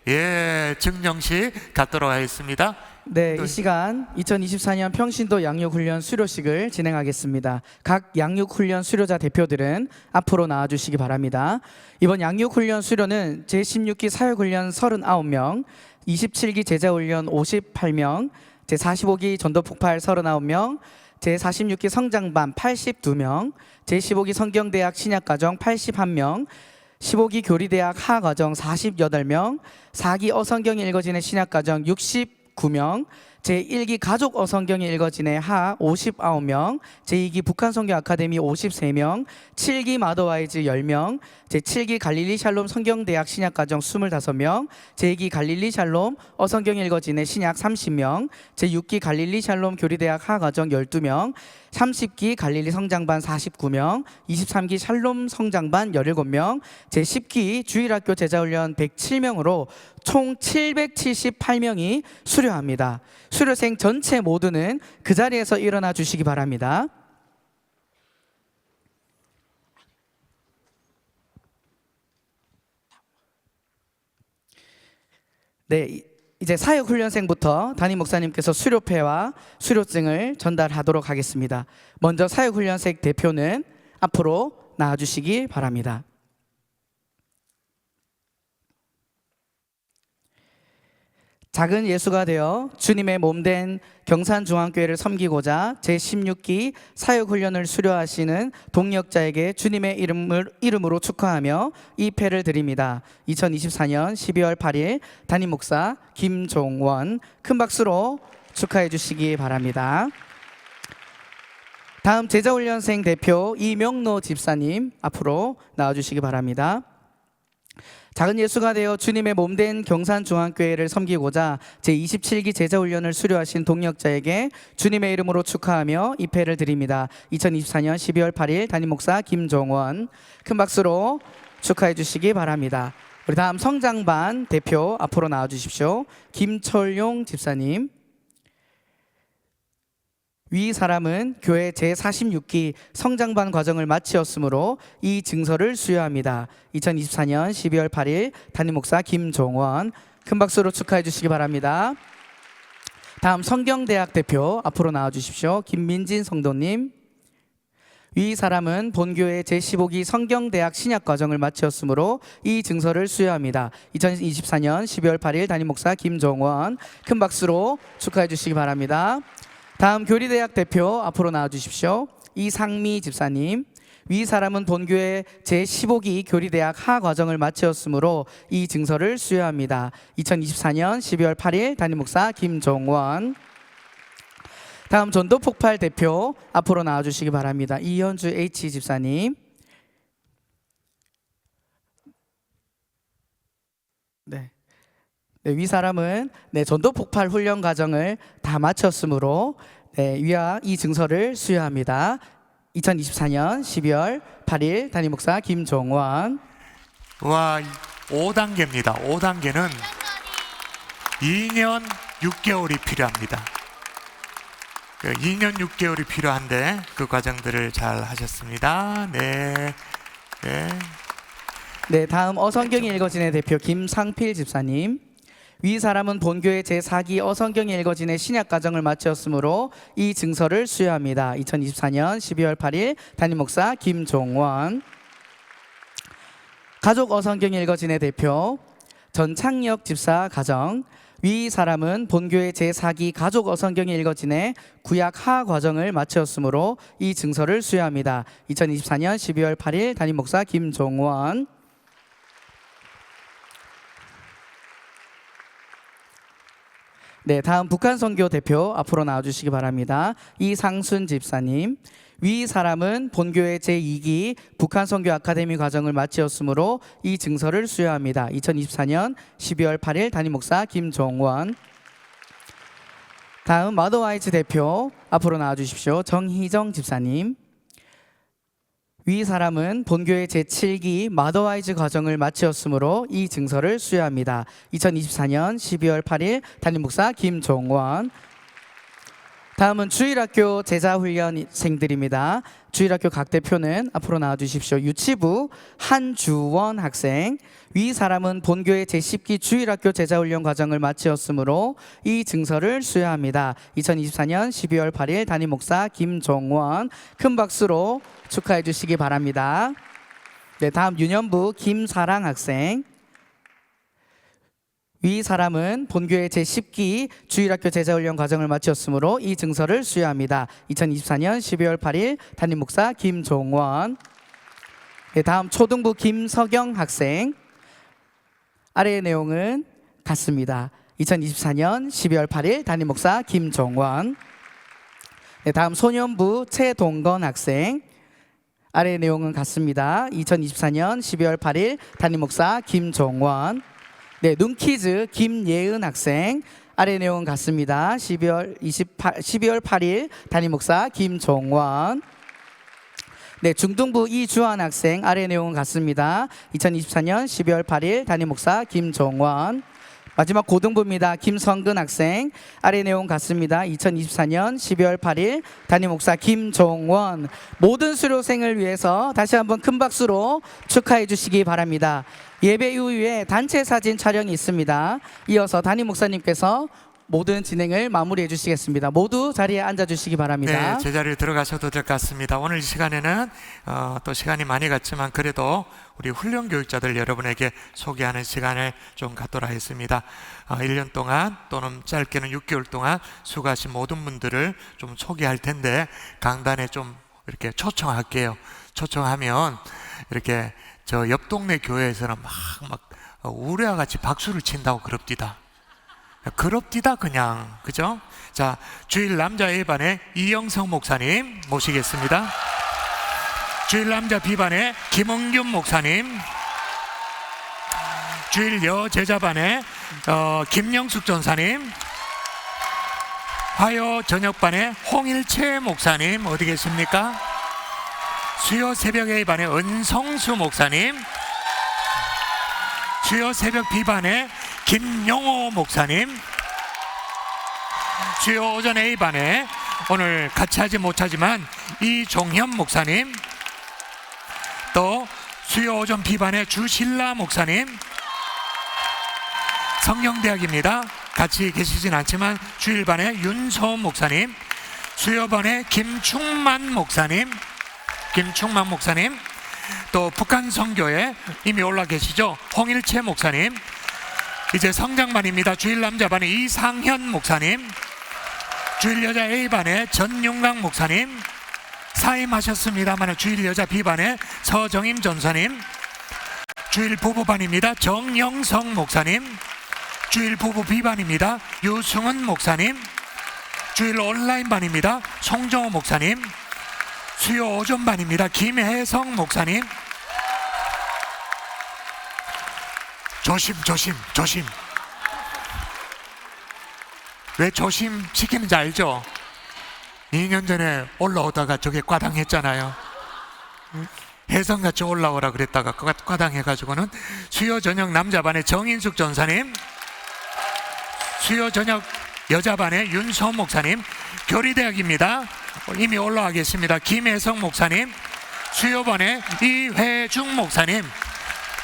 예, 증정식 갖도록 하겠습니다. 네, 이 시간 2024년 평신도 양육훈련 수료식을 진행하겠습니다. 각 양육훈련 수료자 대표들은 앞으로 나와주시기 바랍니다. 이번 양육훈련 수료는 제16기 사역훈련 39명, 27기 제자훈련 58명, 제45기 전도폭발 39명, 제46기 성장반 82명, 제15기 성경대학 신약과정 81명, 15기 교리대학 하과정 48명, 4기 어성경이 읽어지는 신약과정 69명, 제1기 가족 어성경이 읽어지는 하 59명, 제2기 북한성경 아카데미 53명, 7기 마더와이즈 10명, 제7기 갈릴리 샬롬 성경대학 신약과정 25명, 제2기 갈릴리 샬롬 어성경 읽어지는 신약 30명, 제6기 갈릴리 샬롬 교리대학 하과정 12명, 30기 갈릴리 성장반 49명, 23기 샬롬 성장반 17명, 제10기 주일학교 제자훈련 107명으로 총 778명이 수료합니다. 수료생 전체 모두는 그 자리에서 일어나 주시기 바랍니다. 네, 이제 사역훈련생부터 담임 목사님께서 수료패와 수료증을 전달하도록 하겠습니다. 먼저 사역훈련생 대표는 앞으로 나와주시기 바랍니다. 작은 예수가 되어 주님의 몸된 경산중앙교회를 섬기고자 제16기 사역훈련을 수료하시는 동력자에게 주님의 이름으로 축하하며 이 패를 드립니다. 2024년 12월 8일 담임 목사 김종원, 큰 박수로 축하해 주시기 바랍니다. 다음 제자훈련생 대표 이명노 집사님 앞으로 나와주시기 바랍니다. 작은 예수가 되어 주님의 몸된 경산중앙교회를 섬기고자 제27기 제자훈련을 수료하신 동력자에게 주님의 이름으로 축하하며 입회를 드립니다. 2024년 12월 8일 담임 목사 김종원, 큰 박수로 축하해 주시기 바랍니다. 우리 다음 성장반 대표 앞으로 나와 주십시오. 김철용 집사님. 위 사람은 교회 제46기 성장반 과정을 마치었으므로 이 증서를 수여합니다. 2024년 12월 8일 담임 목사 김종원, 큰 박수로 축하해 주시기 바랍니다. 다음 성경대학 대표 앞으로 나와 주십시오. 김민진 성도님. 위 사람은 본교회 제15기 성경대학 신약과정을 마치었으므로 이 증서를 수여합니다. 2024년 12월 8일 담임 목사 김종원, 큰 박수로 축하해 주시기 바랍니다. 다음 교리대학 대표 앞으로 나와 주십시오. 이상미 집사님. 위 사람은 본교회 제15기 교리대학 하과정을 마치었으므로 이 증서를 수여합니다. 2024년 12월 8일 담임 목사 김종원. 다음 전도폭발 대표 앞으로 나와 주시기 바랍니다. 이현주 H 집사님. 네. 위 사람은 전도폭발 훈련 과정을 다 마쳤으므로 위와 이 증서를 수여합니다. 2024년 12월 8일 담임 목사 김종원. 와, 5단계입니다. 5단계는 2년 6개월이 필요합니다. 2년 6개월이 필요한데 그 과정들을 잘 하셨습니다. 네, 다음 어성경이 읽어지는 대표 김상필 집사님. 위 사람은 본교회 제4기 어성경이 읽어지는 신약과정을 마쳤으므로 이 증서를 수여합니다. 2024년 12월 8일 담임 목사 김종원. 가족 어성경이 읽어지는 대표 전창혁 집사 가정. 위 사람은 본교회 제4기 가족 어성경이 읽어지는 구약 하 과정을 마쳤으므로 이 증서를 수여합니다. 2024년 12월 8일 담임 목사 김종원. 네, 다음 북한선교 대표 앞으로 나와주시기 바랍니다. 이상순 집사님. 위 사람은 본교회 제2기 북한선교 아카데미 과정을 마치었으므로 이 증서를 수여합니다. 2024년 12월 8일 담임 목사 김종원. 다음 마더와이즈 대표 앞으로 나와주십시오. 정희정 집사님. 위 사람은 본교회 제7기 마더와이즈 과정을 마치었으므로 이 증서를 수여합니다. 2024년 12월 8일 담임 목사 김종원. 다음은 주일학교 제자훈련생들입니다. 주일학교 각 대표는 앞으로 나와주십시오. 유치부 한주원 학생. 위 사람은 본교의 제10기 주일학교 제자훈련 과정을 마치었으므로 이 증서를 수여합니다. 2024년 12월 8일 담임 목사 김종원. 큰 박수로 축하해 주시기 바랍니다. 네, 다음 유년부 김사랑 학생. 위 사람은 본교의 제10기 주일학교 제자훈련 과정을 마쳤으므로 이 증서를 수여합니다. 2024년 12월 8일 담임 목사 김종원. 네, 다음 초등부 김석영 학생. 아래의 내용은 같습니다. 2024년 12월 8일 담임 목사 김종원. 네, 다음 소년부 최동건 학생. 아래의 내용은 같습니다. 2024년 12월 8일 담임 목사 김종원. 네, 눈키즈 김예은 학생. 아래 내용은 같습니다. 12월 8일 담임 목사 김종원. 네, 중등부 이주환 학생. 아래 내용은 같습니다. 2024년 12월 8일 담임 목사 김종원. 마지막 고등부입니다. 김성근 학생. 아래 내용 같습니다. 2024년 12월 8일 담임 목사 김종원. 모든 수료생을 위해서 다시 한번 큰 박수로 축하해 주시기 바랍니다. 예배 이후에 단체 사진 촬영이 있습니다. 이어서 담임 목사님께서 모든 진행을 마무리해 주시겠습니다. 모두 자리에 앉아 주시기 바랍니다. 네, 제자리에 들어가셔도 될 것 같습니다. 오늘 이 시간에는 또 시간이 많이 갔지만 그래도 우리 훈련 교육자들 여러분에게 소개하는 시간을 좀 갖도록 하겠습니다. 1년 동안 또는 짧게는 6개월 동안 수고하신 모든 분들을 좀 소개할 텐데 강단에 좀 이렇게 초청할게요. 초청하면 이렇게 저 옆 동네 교회에서는 막 우리와 같이 박수를 친다고 그럽디다. 그럽디다 그냥, 그죠? 자, 주일 남자 A반의 이영성 목사님 모시겠습니다. 주일 남자 B반의 김원균 목사님, 주일 여제자반의 김영숙 전사님, 화요 저녁반의 홍일채 목사님 어디 계십니까? 수요 새벽 A반의 은성수 목사님, 수요 새벽 B반의 김용호 목사님, 수요 오전 A반에 오늘 같이 하지 못하지만 이종현 목사님, 또 수요 오전 B반의 주신라 목사님, 성경대학입니다. 같이 계시진 않지만 주일반의 윤소원 목사님, 수요반의 김충만 목사님, 또 북한 선교에 이미 올라 계시죠? 홍일채 목사님, 이제 성장반입니다. 주일 남자반의 이상현 목사님, 주일 여자 A반의 전윤강 목사님, 사임하셨습니다만 주일 여자 B반의 서정임 전사님, 주일 부부반입니다. 정영성 목사님, 주일 부부 B반입니다. 유승은 목사님, 주일 온라인반입니다. 송정호 목사님, 수요 오전반입니다. 김혜성 목사님. 조심. 왜 조심 시키는지 알죠? 2년 전에 올라오다가 저게 과당했잖아요. 혜성같이 올라오라 그랬다가 과당해가지고는 수요 저녁 남자반의 정인숙 전사님, 수요 저녁 여자반의 윤서 목사님, 교리대학입니다. 이미 올라와 계십니다. 김혜성 목사님, 수요반의 이회중 목사님,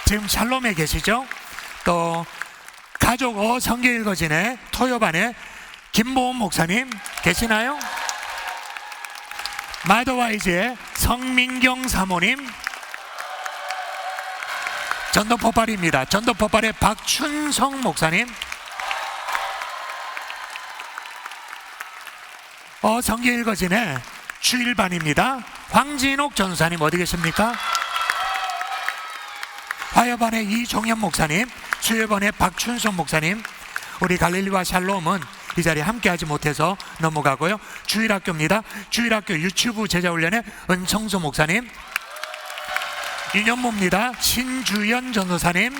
지금 샬롬에 계시죠? 또 가족 성경 읽어지네 토요반에 김보은 목사님 계시나요? 마더와이즈의 성민경 사모님, 전도폭발입니다. 전도폭발의 박춘성 목사님, 성경 읽어지네 주일반입니다. 황진옥 전사님 어디 계십니까? 화요반의 이종현 목사님, 수요반의 박춘성 목사님, 우리 갈릴리와 샬롬은 이 자리에 함께하지 못해서 넘어가고요. 주일학교입니다. 주일학교 유치부 제자훈련의 은성수 목사님, 유년부입니다. 신주연 전도사님,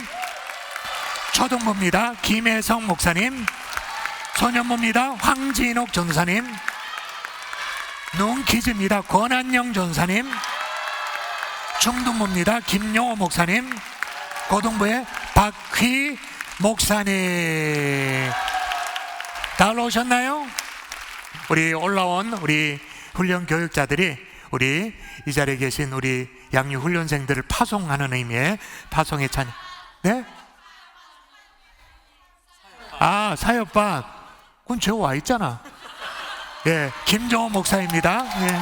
초등부입니다. 김혜성 목사님, 소년부입니다. 황진옥 전도사님, 눈키즈입니다. 권한영 전사님, 중등부입니다. 김용호 목사님, 고등부의 박휘 목사님. 다 올라오셨나요? 우리 올라온 우리 훈련 교육자들이 우리 이 자리에 계신 우리 양육 훈련생들을 파송하는 의미의 파송의 찬양. 네? 아, 사역반. 그건 저 와 있잖아. 예, 김정호 목사입니다. 예.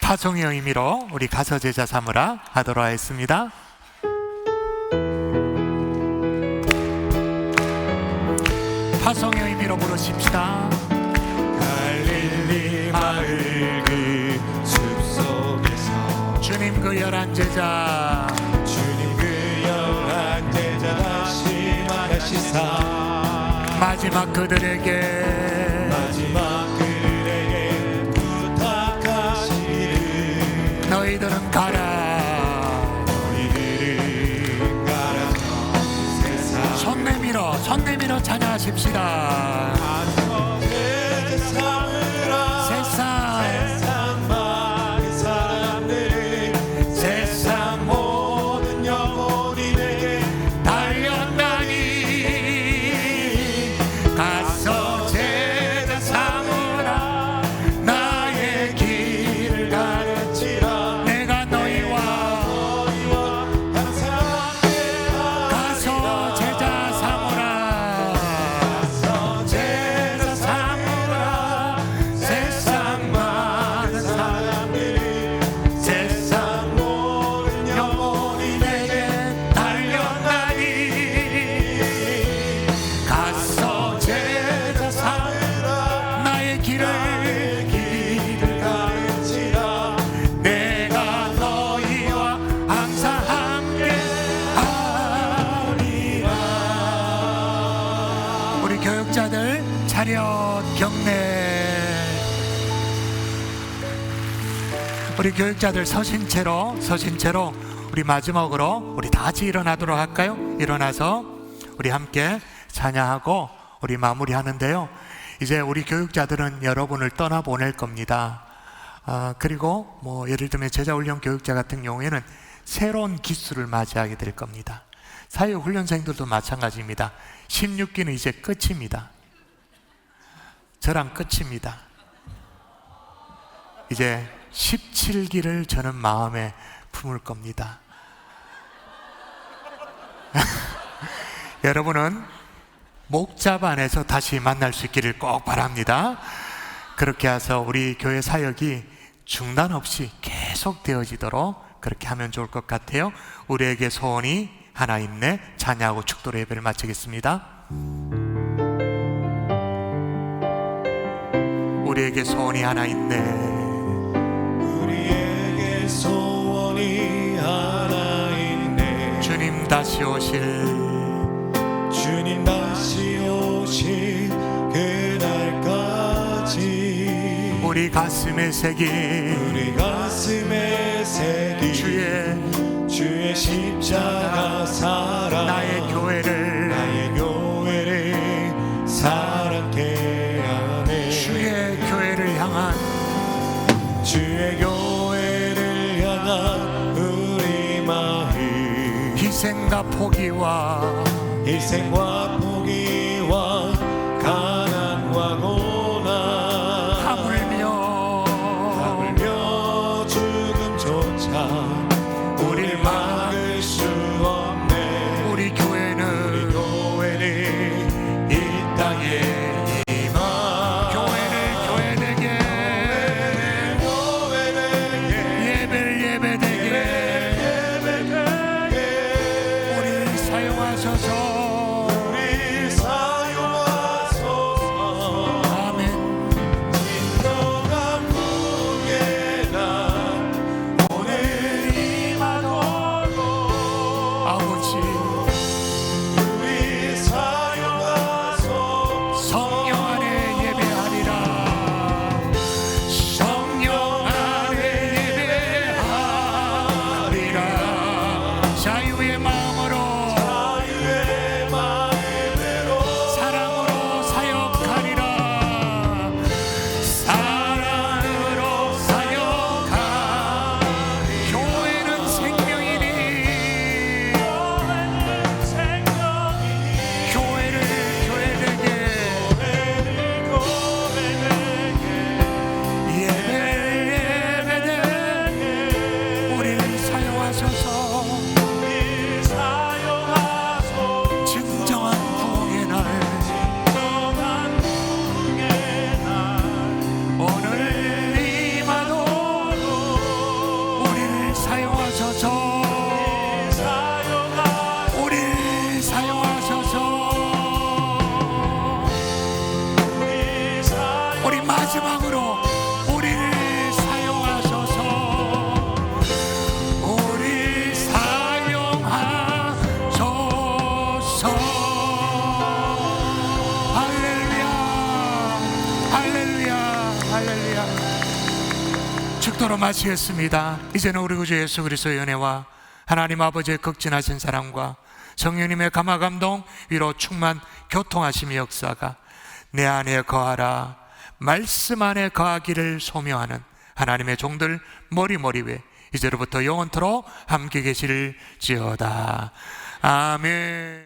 파송의 의미로 우리 가서 제자 삼으라 하도록 하겠습니다. 파송의 의미로 부르십시다. 갈릴리 마을 그 숲속에서 주님 그 열한 제자 주님 그 열한 제자 다시 만나시사 마지막 그들에게 부탁하시기를 너희들은 가라 세상 손 내밀어 찬양하십시다. 세상 많은 사람들이 세상 모든 영혼이 내게 달렸나니 가서 제자 삼으라 나의 길을 가르치라 내가 너희와 항상 가서 제자 삼으라 가서 제자 삼으라 세상 많은 사람들이 세상 모든 영혼이 내게 달렸나니 가서 제자 삼으라 나의 길을 가르치라 내가 너희와 항상 함께 하리라. 우리 교육자들 차렷 경례. 우리 교육자들 서신 채로 우리 마지막으로 우리 다 같이 일어나도록 할까요? 일어나서 우리 함께 찬양하고 우리 마무리하는데요. 이제 우리 교육자들은 여러분을 떠나보낼 겁니다. 그리고 뭐 예를 들면 제자훈련 교육자 같은 경우에는 새로운 기수를 맞이하게 될 겁니다. 사회훈련생들도 마찬가지입니다. 16기는 이제 끝입니다. 저랑 끝입니다. 이제 17기를 저는 마음에 품을 겁니다. 여러분은 목잡 안에서 다시 만날 수 있기를 꼭 바랍니다. 그렇게 해서 우리 교회 사역이 중단 없이 계속 되어지도록 그렇게 하면 좋을 것 같아요. 우리에게 소원이 하나 있네. 찬양하고 축도로 예배를 마치겠습니다. 우리에게 소원이 하나 있네. 우리에게 소원이 하나 있네. 주님 다시 오실 그날까지 우리 가슴에 새긴 주의 십자가 사랑 나의 교회를 사랑케 하네. 주의 교회를 향한 우리 마음 희생과 포기와 가난과 고난 하물며 죽음조차 우릴 막을 수 없네. 우리 교회는 이 땅에 예배되게 우리 사용하소서. 축도로 마치겠습니다. 이제는 우리 구주 예수 그리스도의 은혜와 하나님 아버지의 극진하신 사랑과 성령님의 감화감동 위로 충만 교통하심의 역사가 내 안에 거하라 말씀 안에 거하기를 소명하는 하나님의 종들 머리 위에 이제로부터 영원토록 함께 계실지어다. 아멘.